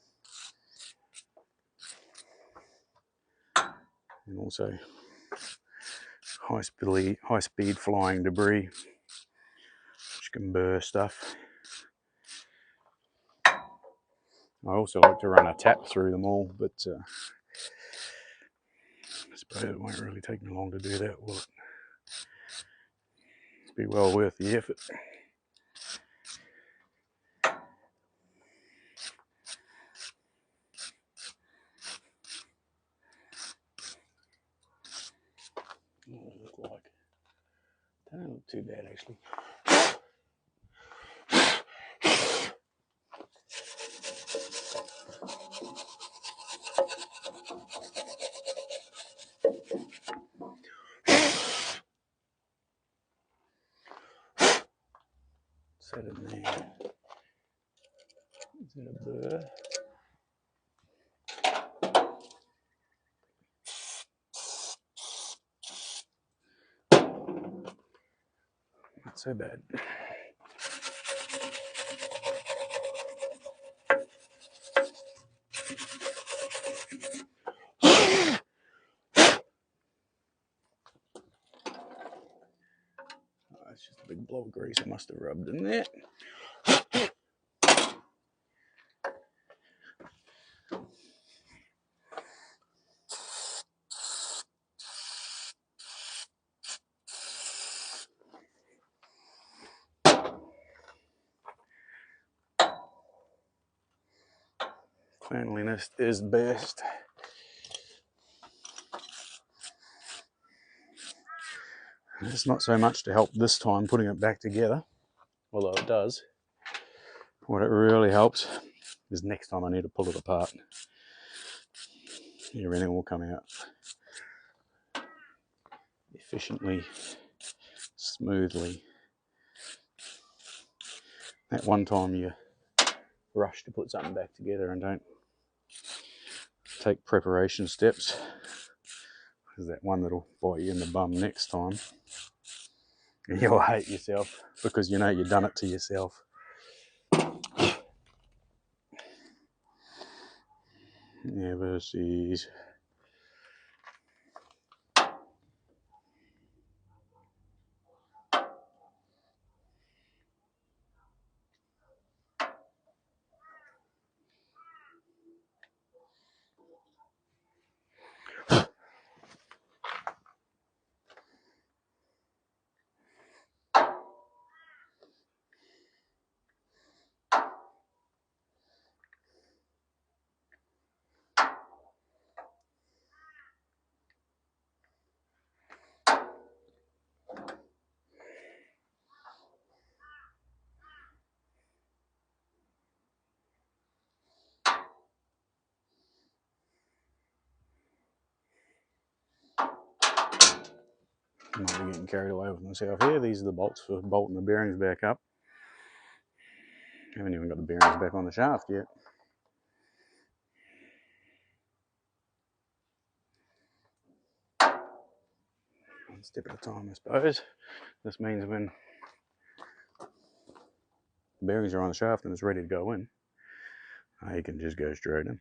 And also high speed flying debris, which can burr stuff. I also like to run a tap through them all, but I suppose it won't really take me long to do that, will it? It'll be well worth the effort. What does it look like? They don't look too bad actually. Set it in there. Is that a burr? Not so bad. Oh, it's just a big blob of grease I must have rubbed in there. Cleanliness is best. It's not so much to help this time putting it back together, although it does. What it really helps is next time I need to pull it apart, everything will come out efficiently, smoothly. That one time you rush to put something back together and don't take preparation steps, is that one that'll bite you in the bum next time. And you'll hate yourself because you know you've done it to yourself. Never cease. I might be getting carried away with myself here. These are the bolts for bolting the bearings back up. Haven't even got the bearings back on the shaft yet. One step at a time, I suppose. This means when the bearings are on the shaft and it's ready to go in, you can just go straight in.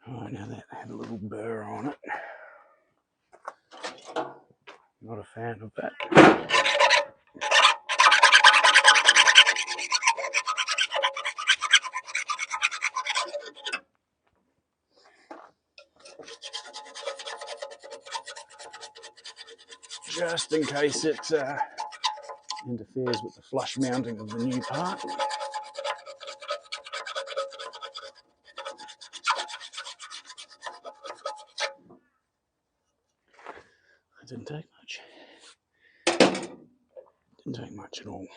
Alright, now that had a little burr on it. Not a fan of that. Just in case it interferes with the flush mounting of the new part. It didn't take much. Didn't take much at all.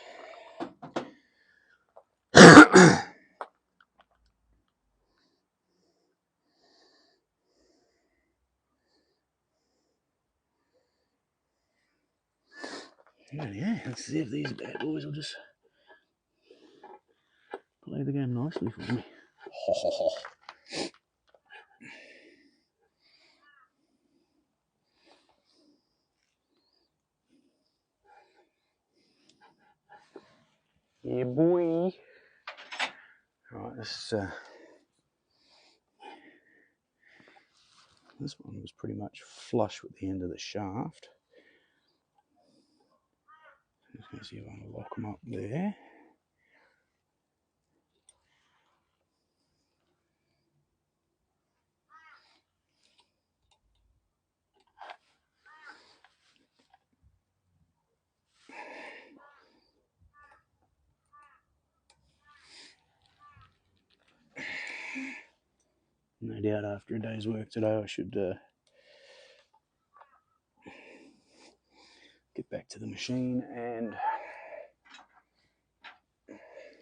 Yeah, let's see if these bad boys will just play the game nicely for me. Ho, ho, ho. Yeah, boy. Right, this one was pretty much flush with the end of the shaft. Just going to see if I can lock them up there. No doubt after a day's work today I should get back to the machine and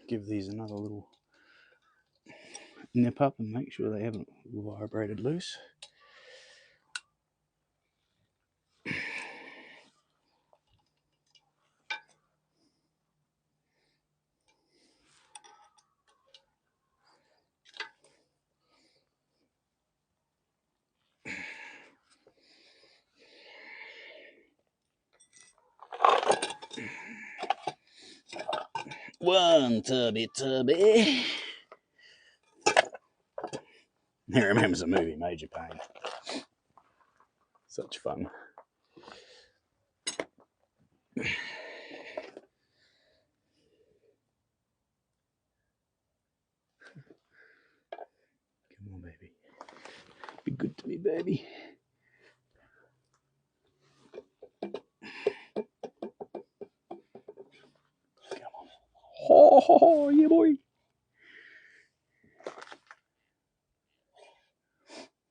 give these another little nip up and make sure they haven't vibrated loose. One tubby. He remembers the movie Major Pain. Such fun. Come on, baby. Be good to me, baby. Come on. Oh, yeah, boy.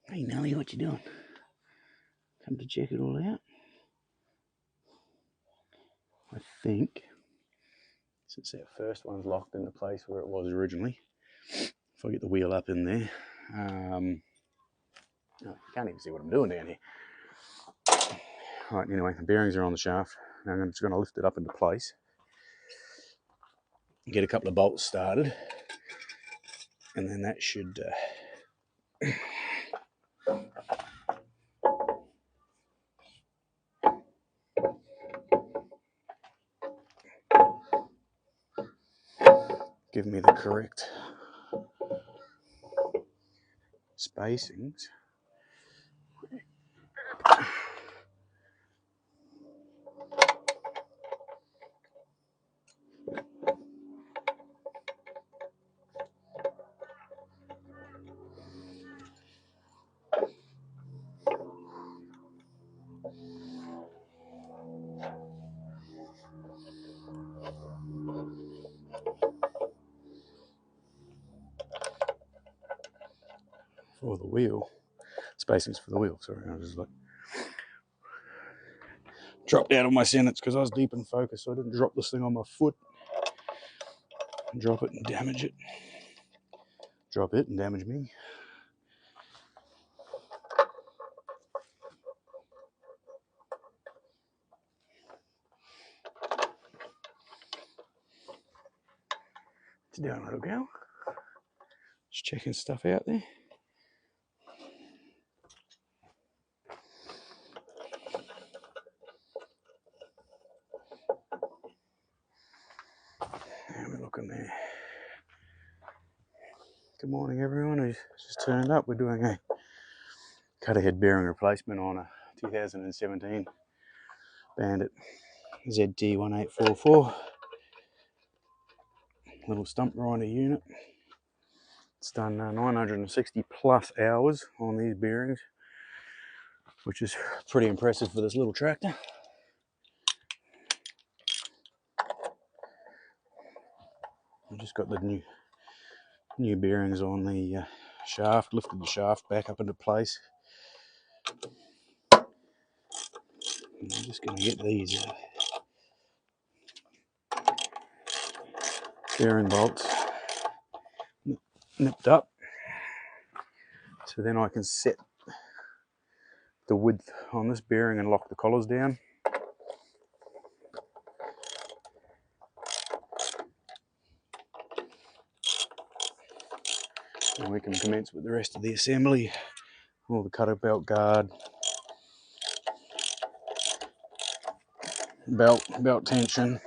Hey, Nelly, what you doing? Come to check it all out? I think, since that first one's locked into place where it was originally, if I get the wheel up in there, oh, you can't even see what I'm doing down here. Right, anyway, the bearings are on the shaft. Now I'm just going to lift it up into place, get a couple of bolts started, and then that should give me the correct spacings. For the wheel, spacings for the wheel, sorry, I was just like dropped out of my sentence because I was deep in focus, so I didn't drop this thing on my foot. Drop it and damage it. Drop it and damage me. It's down, little girl. Just checking stuff out there. How we looking there? Good morning, everyone who's just turned up. We're doing a cutterhead bearing replacement on a 2017 Bandit ZT1844 little stump grinder unit. It's done 960 plus hours on these bearings, which is pretty impressive for this little tractor. I've just got the new bearings on the shaft, lifted the shaft back up into place. And I'm just going to get these bearing bolts nipped up, so then I can set the width on this bearing and lock the collars down. And we can commence with the rest of the assembly. All the cutter belt guard, belt tension,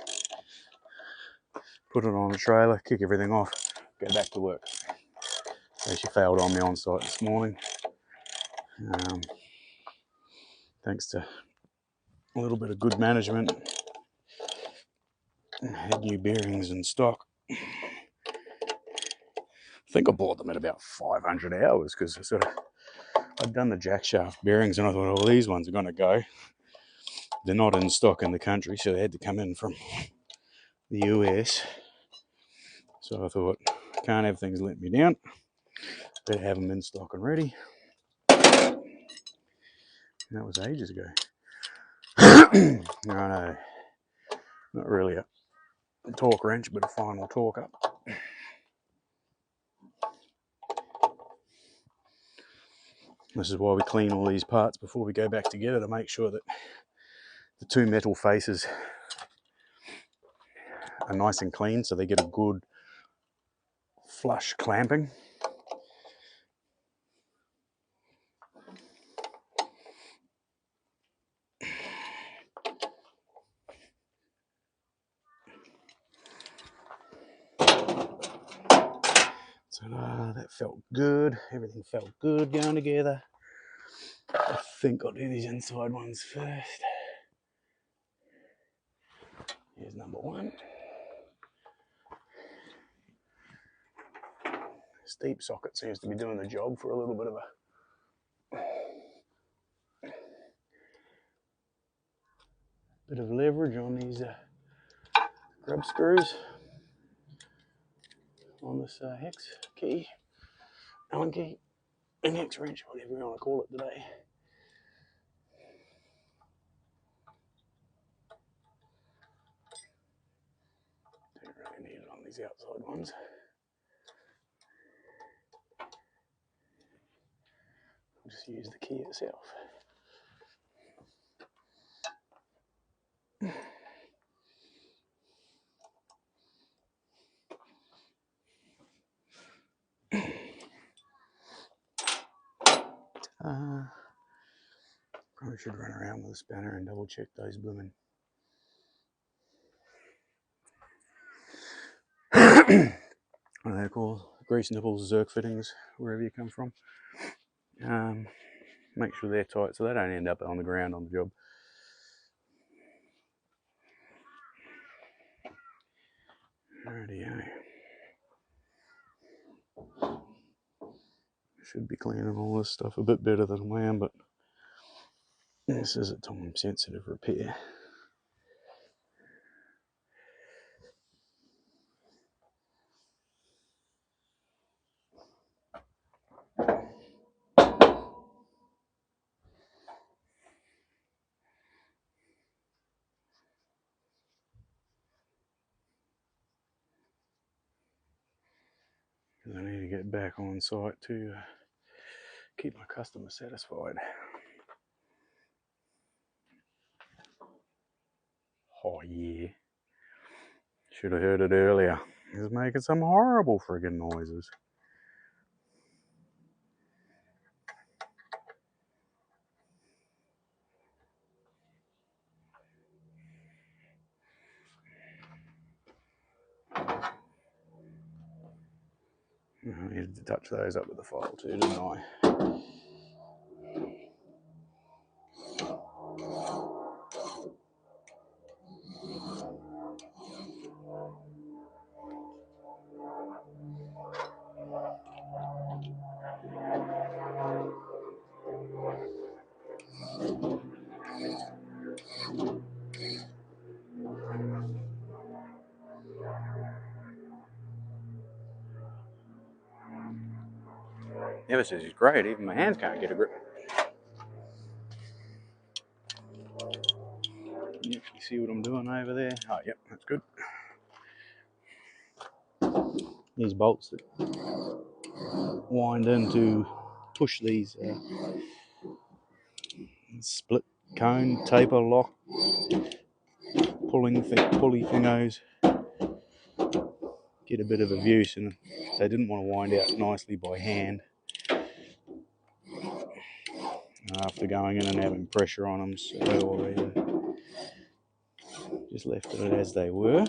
put it on the trailer, kick everything off, go back to work. So she failed on me on site this morning. Thanks to a little bit of good management, had new bearings in stock. I think I bought them at about 500 hours because I'd done the jack shaft bearings and I thought, oh, these ones are going to go. They're not in stock in the country, so they had to come in from the US. So I thought, I can't have things let me down. Better have them in stock and ready. And that was ages ago. I know, not really a torque wrench, but a final torque up. This is why we clean all these parts before we go back together, to make sure that the two metal faces are nice and clean, so they get a good flush clamping. So that felt good. Everything felt good going together. I think I'll do these inside ones first. Here's number one. Steep socket seems to be doing the job for a little bit of leverage on these grub screws on this hex key, Allen key, and hex wrench, whatever you want to call it today. Don't really need it on these outside ones. I'll just use the key itself. Probably should run around with a spanner and double check those blooming what are they called? Grease nipples, zerk fittings, wherever you come from. Make sure they're tight so they don't end up on the ground on the job. Rightio. Should be cleaning all this stuff a bit better than I am, but this is a time sensitive repair. I need to get back on site to keep my customer satisfied. Oh yeah. Should have heard it earlier. He's making some horrible friggin' noises. I needed to touch those up with the file too, didn't I? Ever says he's great, even my hands can't get a grip. You actually see what I'm doing over there? Oh, yep, that's good. These bolts that wind in to push these split cone, taper, lock, pulley thingos. Get a bit of abuse and They didn't want to wind out nicely by hand after going in and having pressure on them, so I just left it as they were.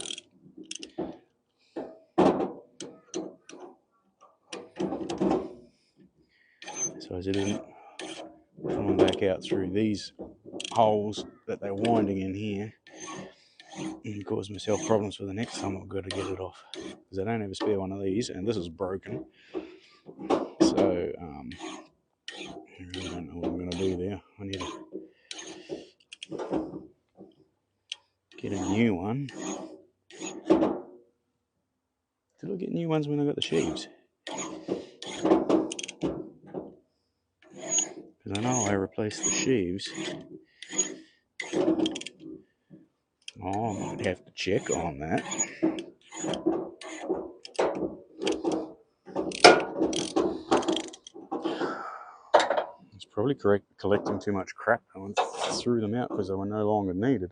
So as I didn't pull them back out through these holes that they're winding in here and cause myself problems for the next time I've got to get it off, because I don't have a spare one of these and this is broken. So I really don't know what I'm going to do there. I need to get a new one. Did I get new ones when I got the sheaves? Because I know I replaced the sheaves. Oh, I might have to check on that. It's probably collecting too much crap and threw them out because they were no longer needed.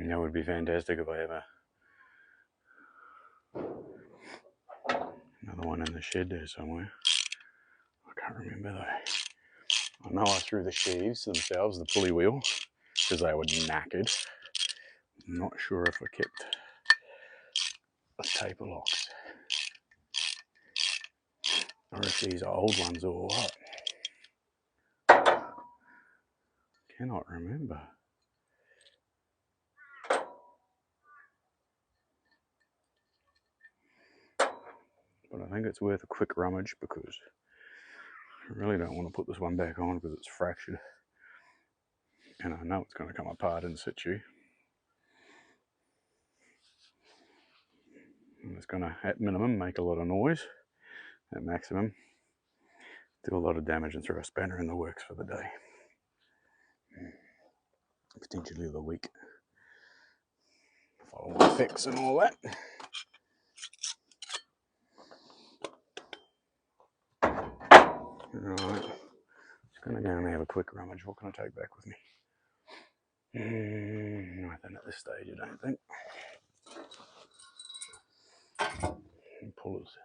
That would be fantastic if I have another one in the shed there somewhere. I can't remember though. I know I threw the sheaves themselves, the pulley wheel, because they were knackered. I'm not sure if I kept the taper locks or if these old ones or what. Cannot remember. But I think it's worth a quick rummage because I really don't want to put this one back on because it's fractured. And I know it's going to come apart in situ. And it's going to, at minimum, make a lot of noise. At maximum, do a lot of damage and throw a spanner in the works for the day. Potentially the week. If I want to fix and all that. Right. Just going to go and have a quick rummage. What can I take back with me? Nothing at this stage, I don't think. Pullers.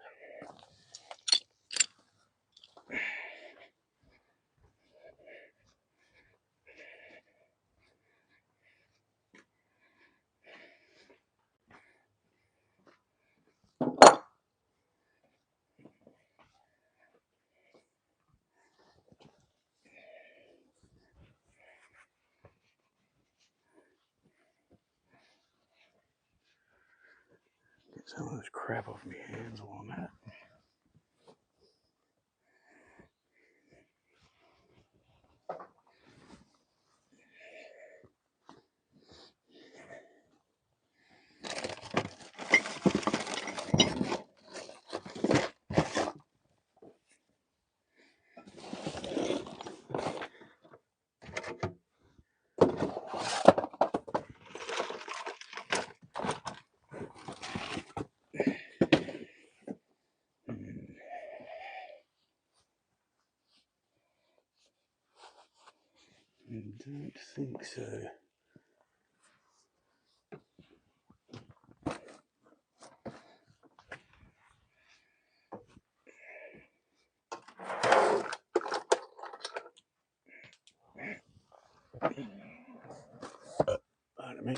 Get some of this crap off my hands while I'm at it. I don't think so. Pardon me.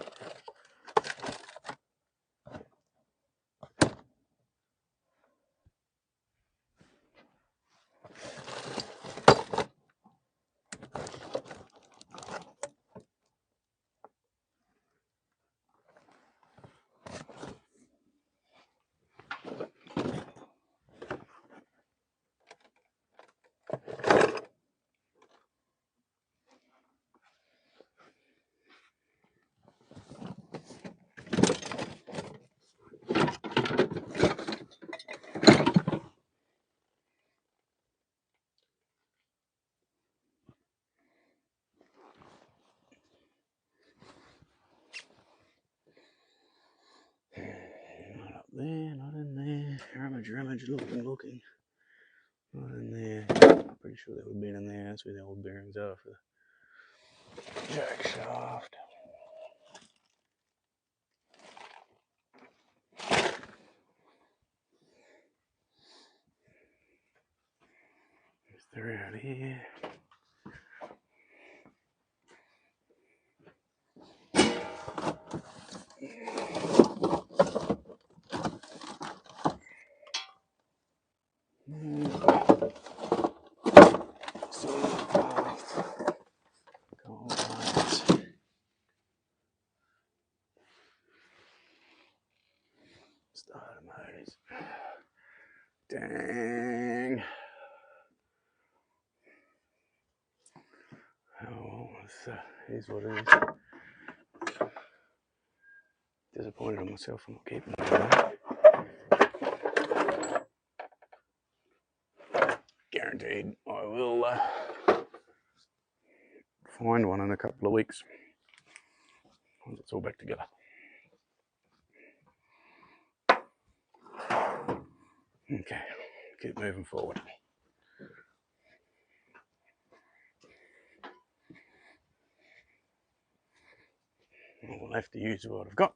rummage, looking. Not in there. I'm pretty sure they would have been in there. That's where the old bearings are for the jack shaft. They're out here. Starter motors. Dang. Oh, well, here's what it is. Disappointed in myself for not keeping it. Guaranteed I will find one in a couple of weeks once it's all back together. Okay, keep moving forward. We'll have to use what I've got.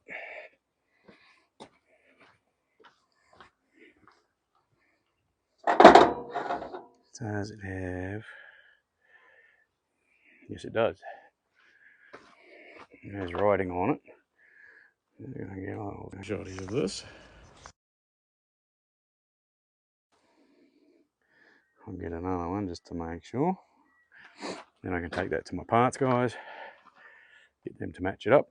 So does it have? Yes, it does. There's writing on it. I'm going to get a shot of this. I'll get another one just to make sure. Then I can take that to my parts guys, get them to match it up.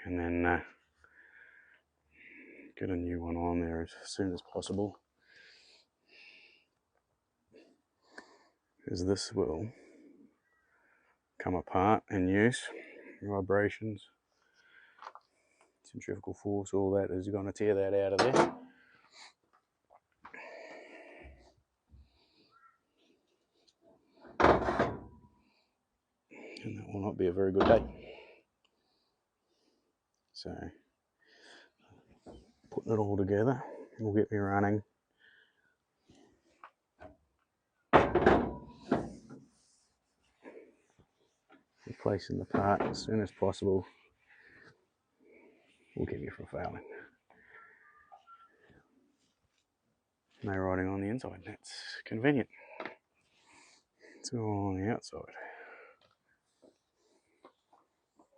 And then get a new one on there as soon as possible. Because this will come apart in use. Vibrations, centrifugal force, all that is going to tear that out of there. And that will not be a very good day. So, putting it all together will get me running. Replacing the part as soon as possible will keep me from failing. No writing on the inside, that's convenient. It's all on the outside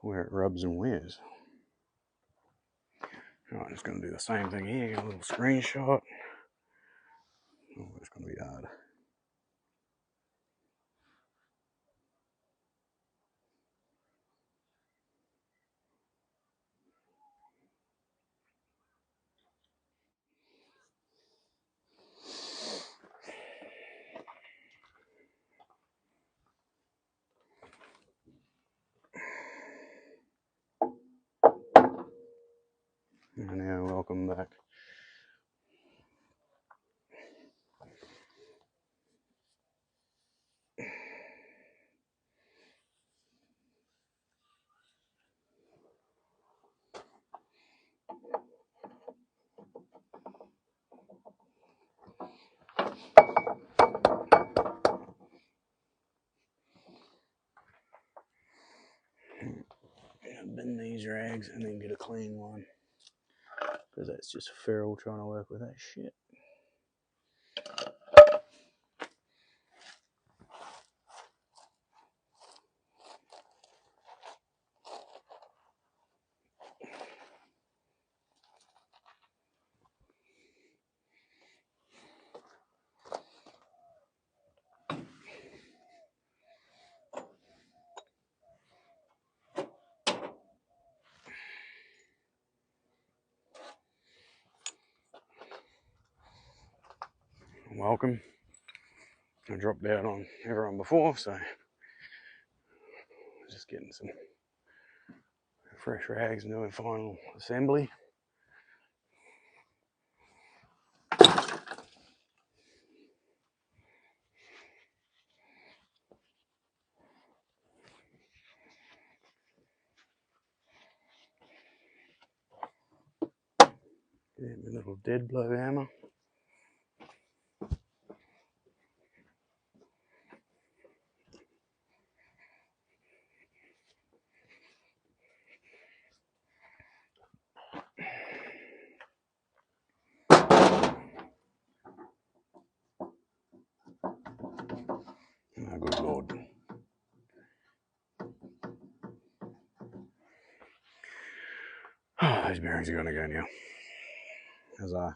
where it rubs and wears. Right, I'm just going to do the same thing here, get a little screenshot. Oh, it's going to be hard. And now, welcome back. Bin these rags and then get a clean one, because that's just feral trying to work with that shit. Welcome. I dropped out on everyone before, so just getting some fresh rags and doing final assembly. Yeah, my little dead blow hammer. Oh, good Lord. Oh, these bearings are going to go now. As I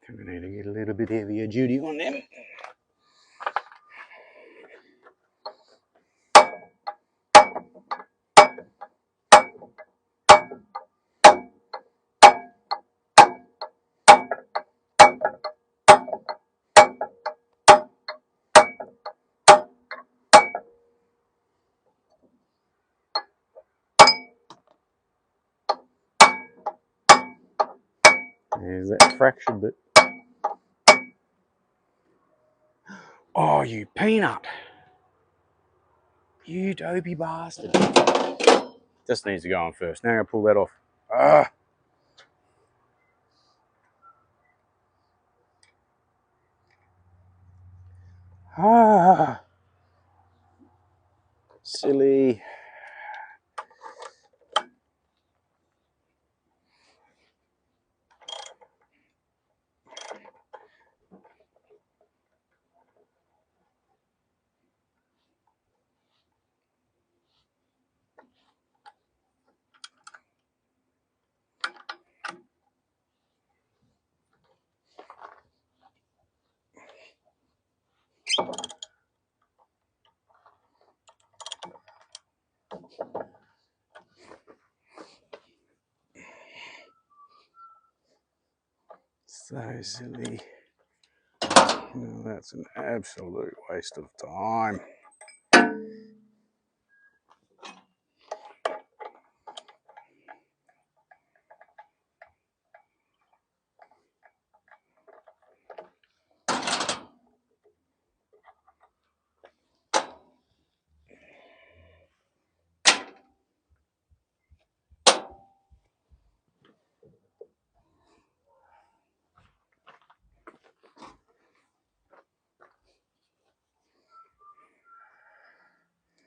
think we need to get a little bit heavier duty on them. There's that fractured bit. Oh, you peanut! You dopey bastard. This needs to go on first. Now I'm going to pull that off. Ah! Ah! Silly. So silly. No, that's an absolute waste of time.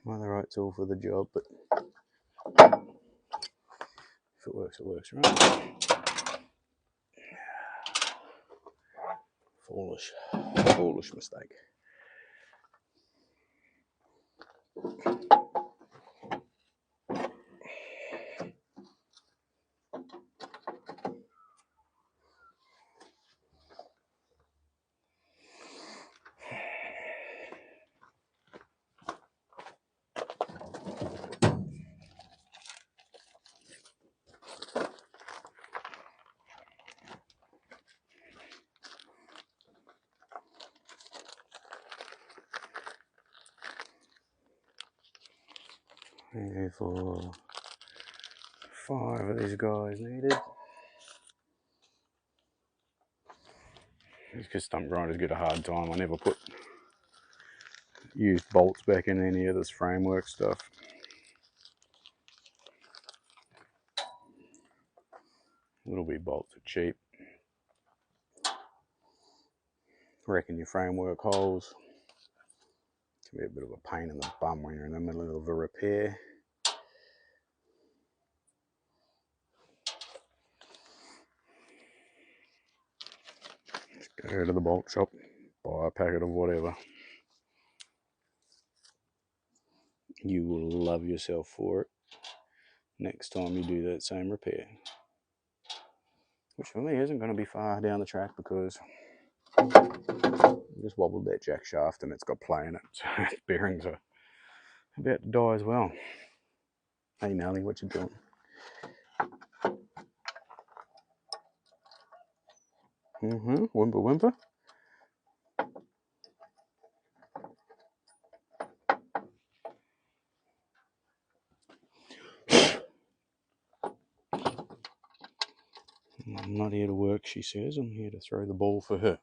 Well, the right tool for the job, but if it works, right? Foolish mistake. For 5 of these guys needed. It's because stump grinders get a hard time. I never put used bolts back in any of this framework stuff. Little bit bolts are cheap. Wrecking your framework holes can be a bit of a pain in the bum when you're in the middle of a repair. Just go to the bolt shop, buy a packet of whatever. You will love yourself for it next time you do that same repair. Which for me isn't going to be far down the track because Just wobbled that jack shaft and it's got play in it, so its bearings are about to die as well. Hey Nelly, what you doing? Whimper whimper. I'm not here to work, she says. I'm here to throw the ball for her.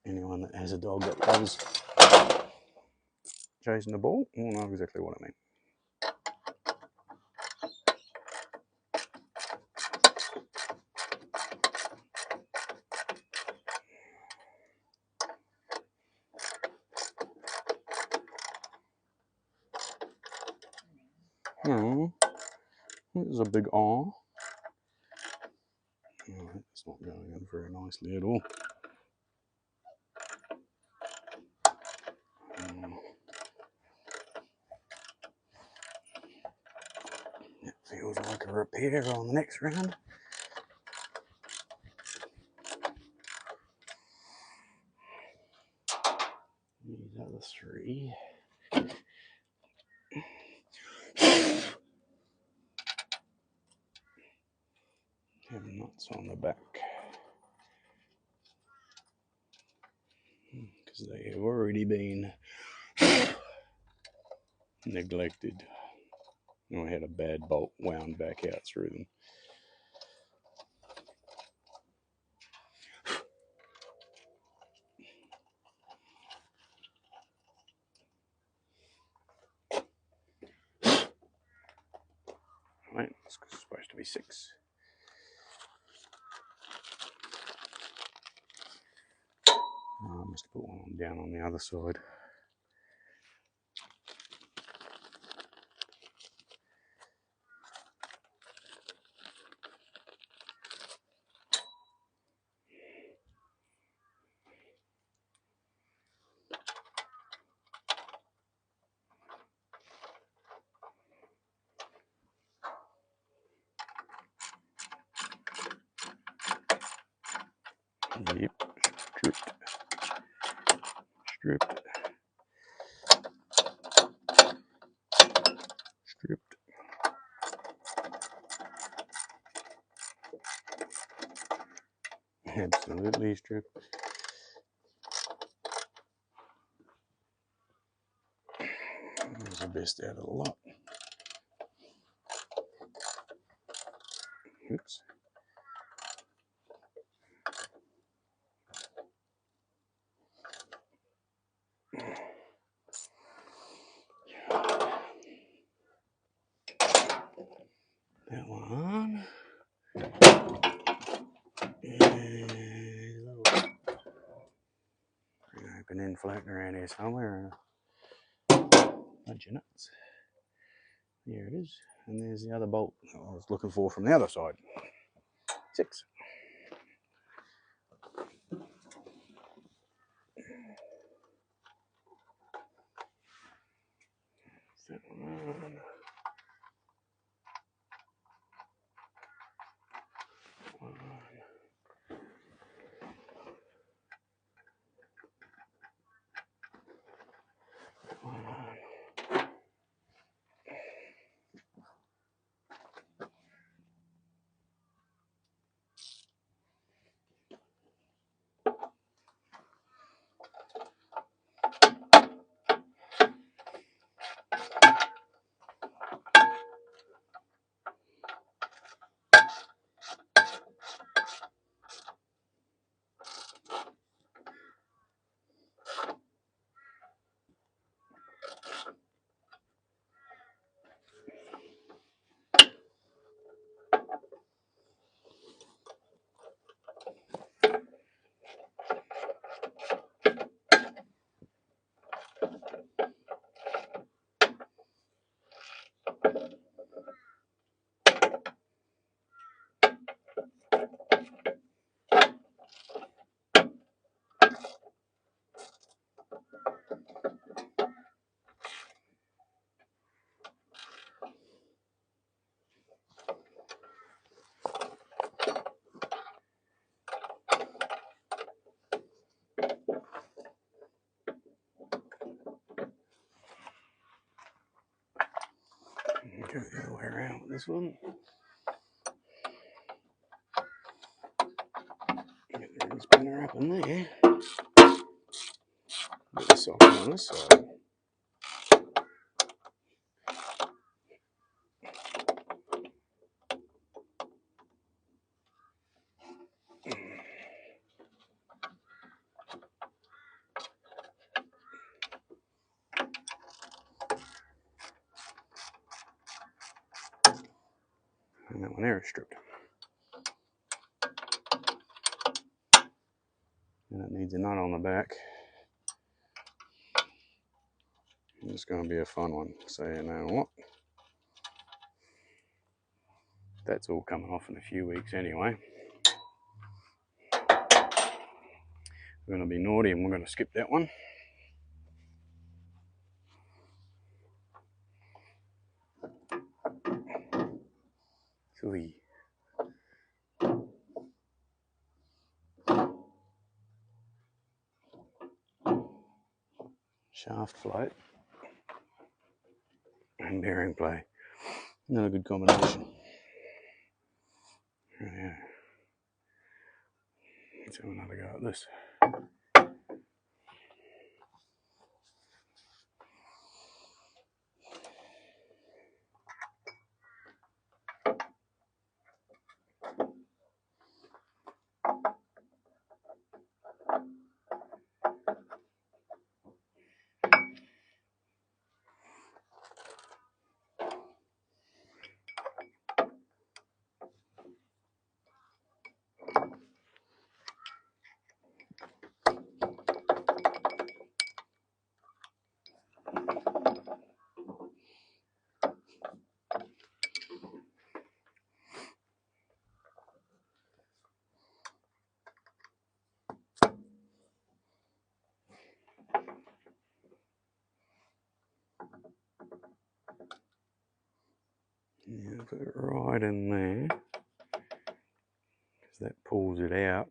Anyone that has a dog that loves chasing the ball will know exactly what I mean. There's a big R. Alright, it's not going in very nicely at all. It feels like a repair on the next round. These other three. Have nuts on the back. Because they have already been neglected. I had a bad bolt wound back out through them. Right, it's supposed to be 6. I must have put one down on the other side. Yep, stripped, stripped. Absolutely stripped. That was the best out of the lot. Oops. That one. And a little opening floating around here somewhere. Bunch of nuts. There it is. And there's the other bolt I was looking for from the other side. 6. That one. Go the other way around with this one. Get the ring spinner up in there. Put the socket on this side. And that one there is stripped. And it needs a nut on the back. It's going to be a fun one. So you know what? That's all coming off in a few weeks anyway. We're going to be naughty and we're going to skip that one. Sweet. Shaft float and bearing play. Another good combination. Yeah. Let's have another go at this. Yeah, put it right in there, because that pulls it out.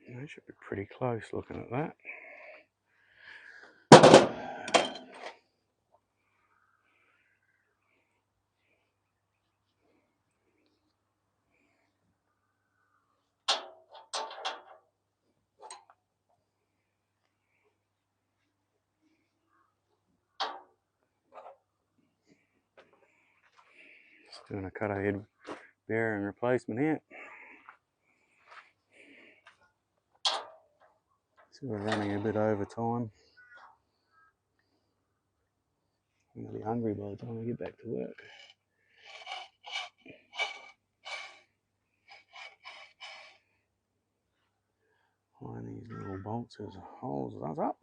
That should be pretty close looking at that. Just doing a cut ahead bearing replacement here. So we're running a bit over time. I'm going to be hungry by the time I get back to work. Line these little bolts as holes as up.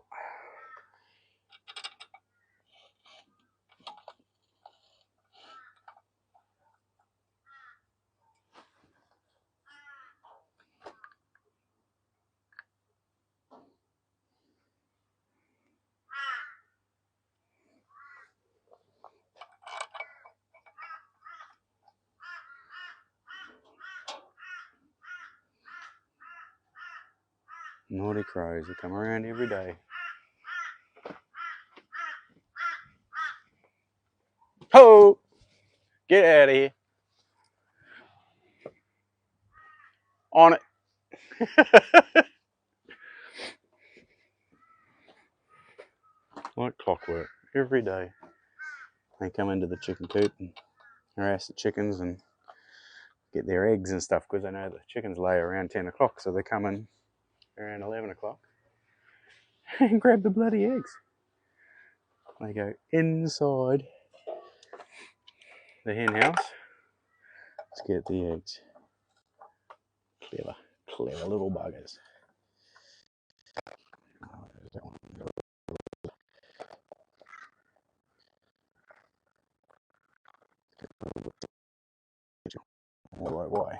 Naughty crows, they come around every day. Ho! Get out of here. On it. Like clockwork, every day. They come into the chicken coop and harass the chickens and get their eggs and stuff, because they know the chickens lay around 10 o'clock, so they come in around 11 o'clock and grab the bloody eggs. They go inside the hen house to get the eggs. Clever, clever little buggers. Why?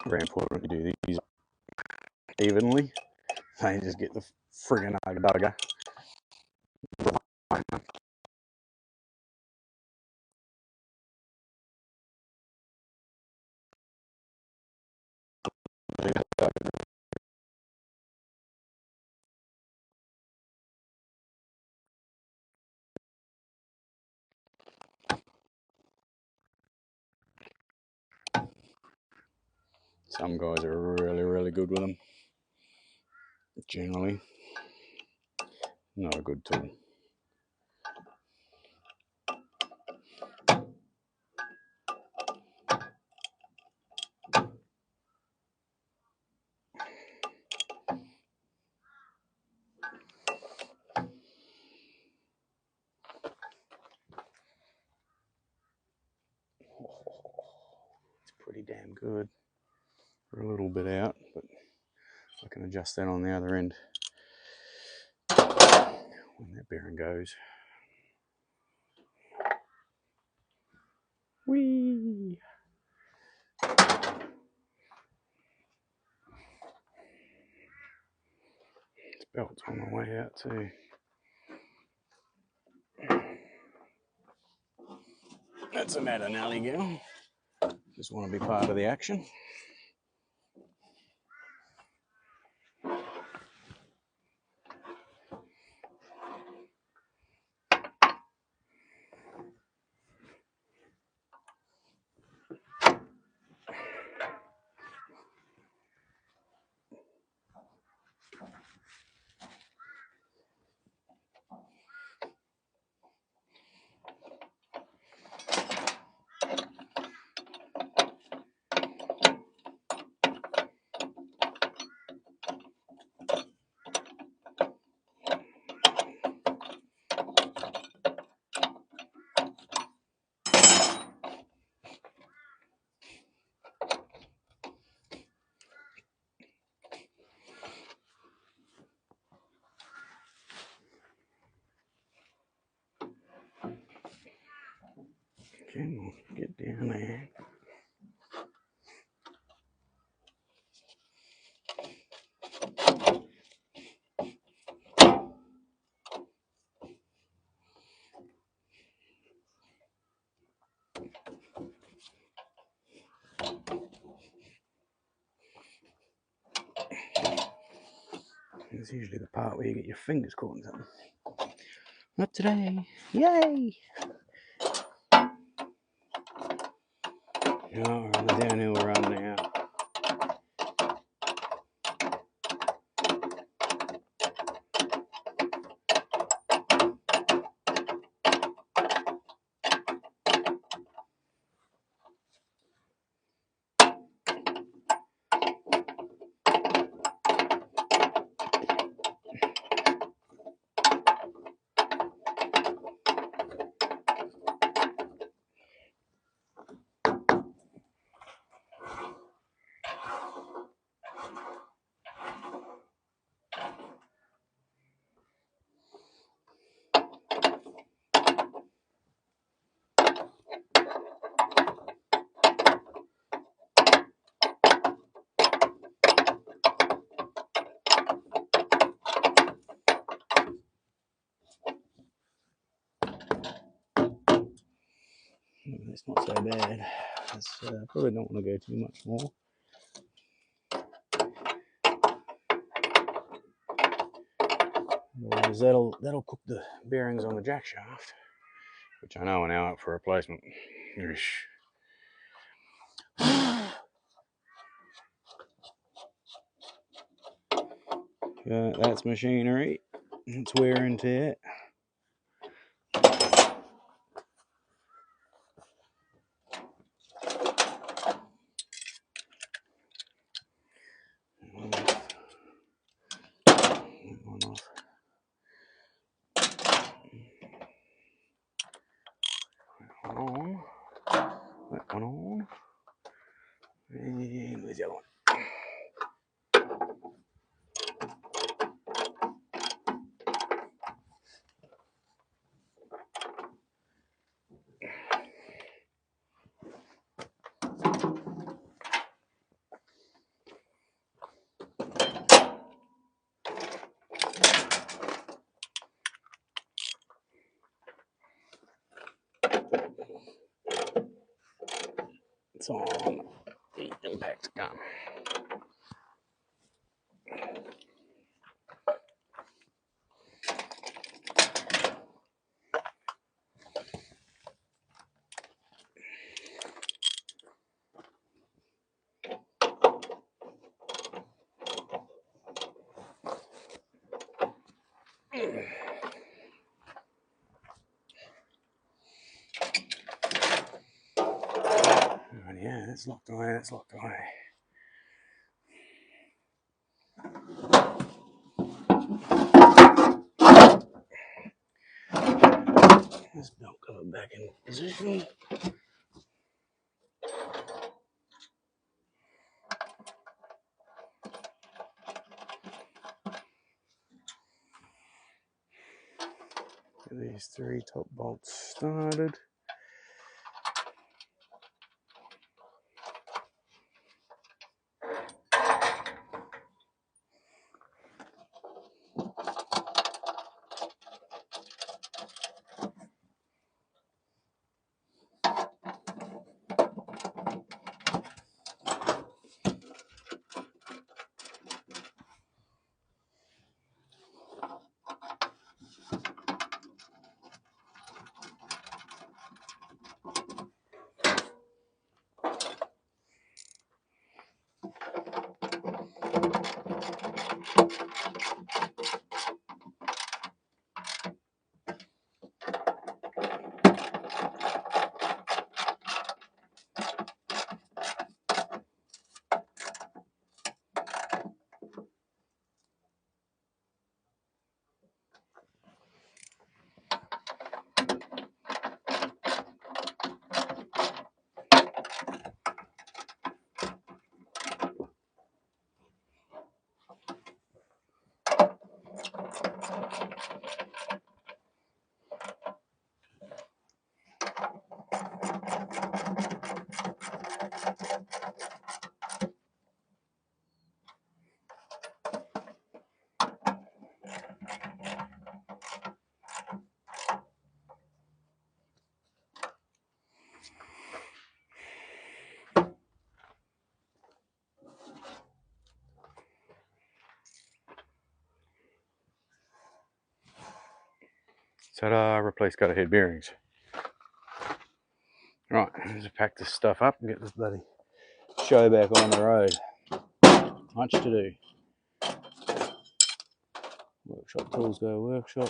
Very important to do these evenly. They just get the friggin' ugga. Some guys are really good with them. Generally, not a good tool. It's pretty damn good. We're a little bit out, but I can adjust that on the other end when that bearing goes. Whee! This belt's on the way out too. That's a matter, Nelly girl. Just want to be part of the action. Okay, we'll get down there. It's usually the part where you get your fingers caught in something. Not today. Yay! Yeah, we're on the downhill run now. It's not so bad. Probably don't want to go too much more. Otherwise, that'll cook the bearings on the jack shaft, which I know are now up for replacement. That's machinery. It's wear and tear. One off. That one on. That one on. And where's the other one? It's on the impact gun. Yeah, that's locked away, that's locked away. This belt cover back in position. Get these 3 top bolts started. Ta-da, replace cutterhead bearings. Right, let's pack this stuff up and get this bloody show back on the road. Much to do. Workshop tools go workshop.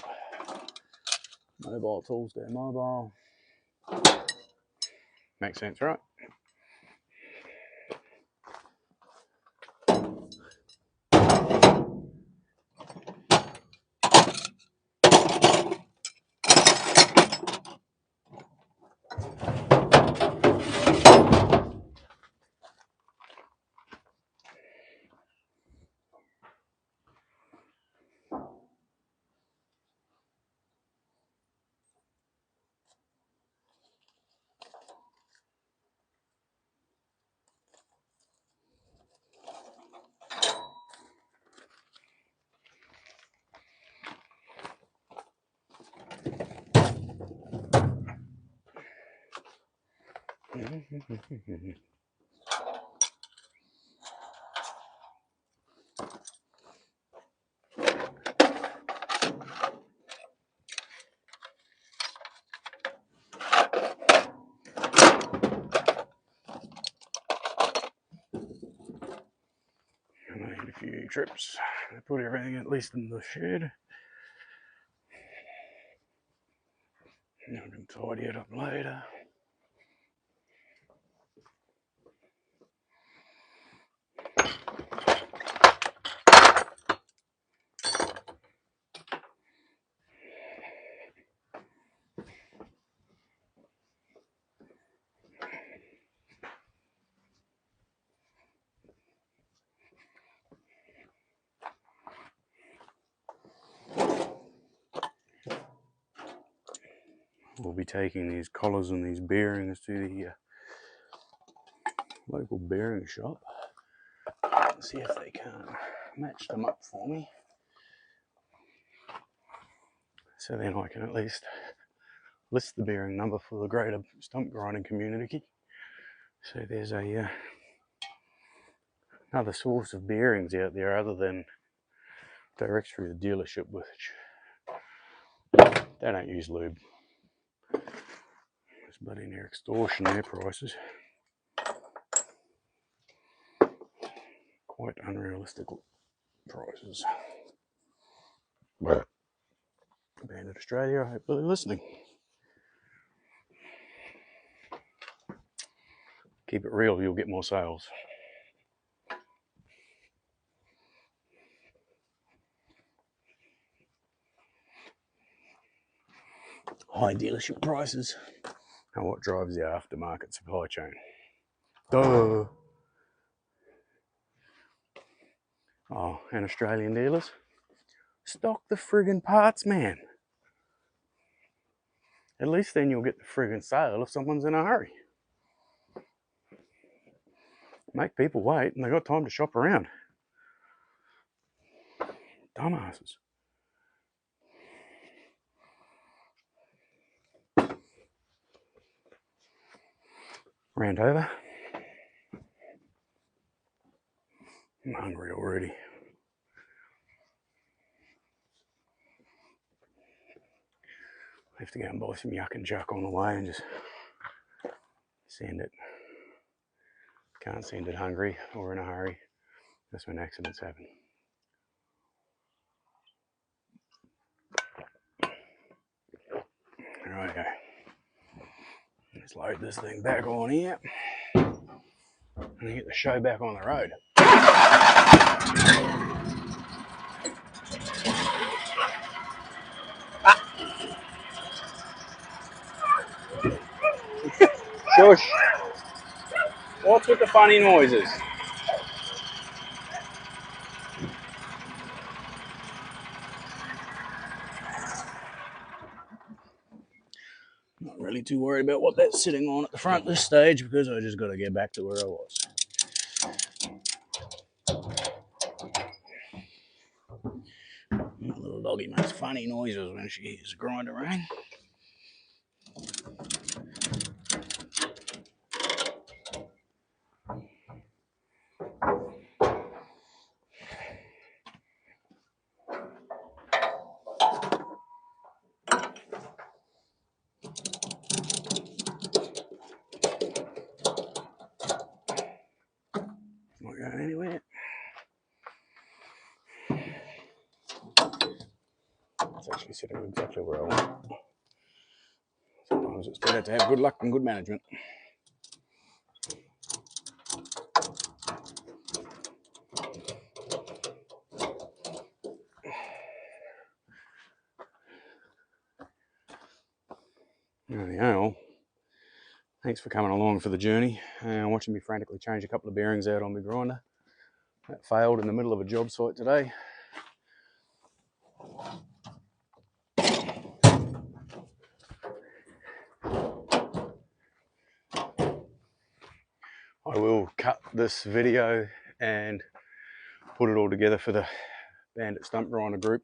Mobile tools go mobile. Makes sense, right? A few trips. Put everything at least in the shed. And I can tidy it up later. We'll be taking these collars and these bearings to the local bearing shop. See if they can match them up for me. So then I can at least list the bearing number for the greater stump grinding community. So there's a another source of bearings out there other than direct through the dealership, which they don't use lube. It's bloody near extortion, their prices. Quite unrealistic prices. Bandit Australia, I hope you're listening. Keep it real, you'll get more sales. High dealership prices are what drives the aftermarket supply chain. Duh. Oh, and Australian dealers, stock the friggin' parts, man. At least then you'll get the friggin' sale if someone's in a hurry. Make people wait and they got time to shop around. Dumbasses. Rant over. I'm hungry already. I have to go and buy some yuck and juck on the way and just send it. Can't send it hungry or in a hurry. That's when accidents happen. Righto. Let's load this thing back on here and get the show back on the road. Shush. What's with the funny noises? Not really too worried about what that's sitting on at the front this stage because I just got to get back to where I was. My little doggy makes funny noises when she hears a grinder ring. Not going anywhere. It's actually sitting exactly where I want. Sometimes it's better to have good luck and good management. Anyhow, thanks for coming along for the journey and watching me frantically change a couple of bearings out on my grinder. That failed in the middle of a job site today. I will cut this video and put it all together for the Bandit Stump Grinder group.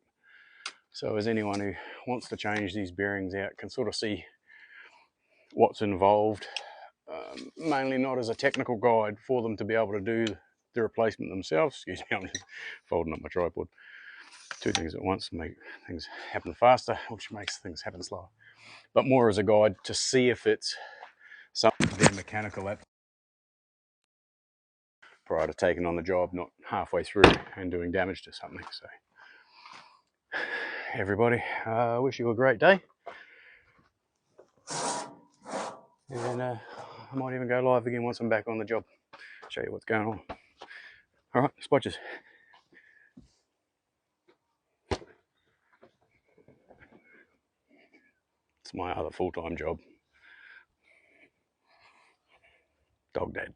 So as anyone who wants to change these bearings out can sort of see what's involved. Mainly not as a technical guide for them to be able to do the replacement themselves. Excuse me, I'm just folding up my tripod. Two things at once make things happen faster, which makes things happen slower. But more as a guide to see if it's something they're mechanical at prior to taking on the job, not halfway through and doing damage to something. So everybody, I wish you a great day. And I might even go live again once I'm back on the job. Show you what's going on. All right, spotches. It's my other full-time job. Dog dad.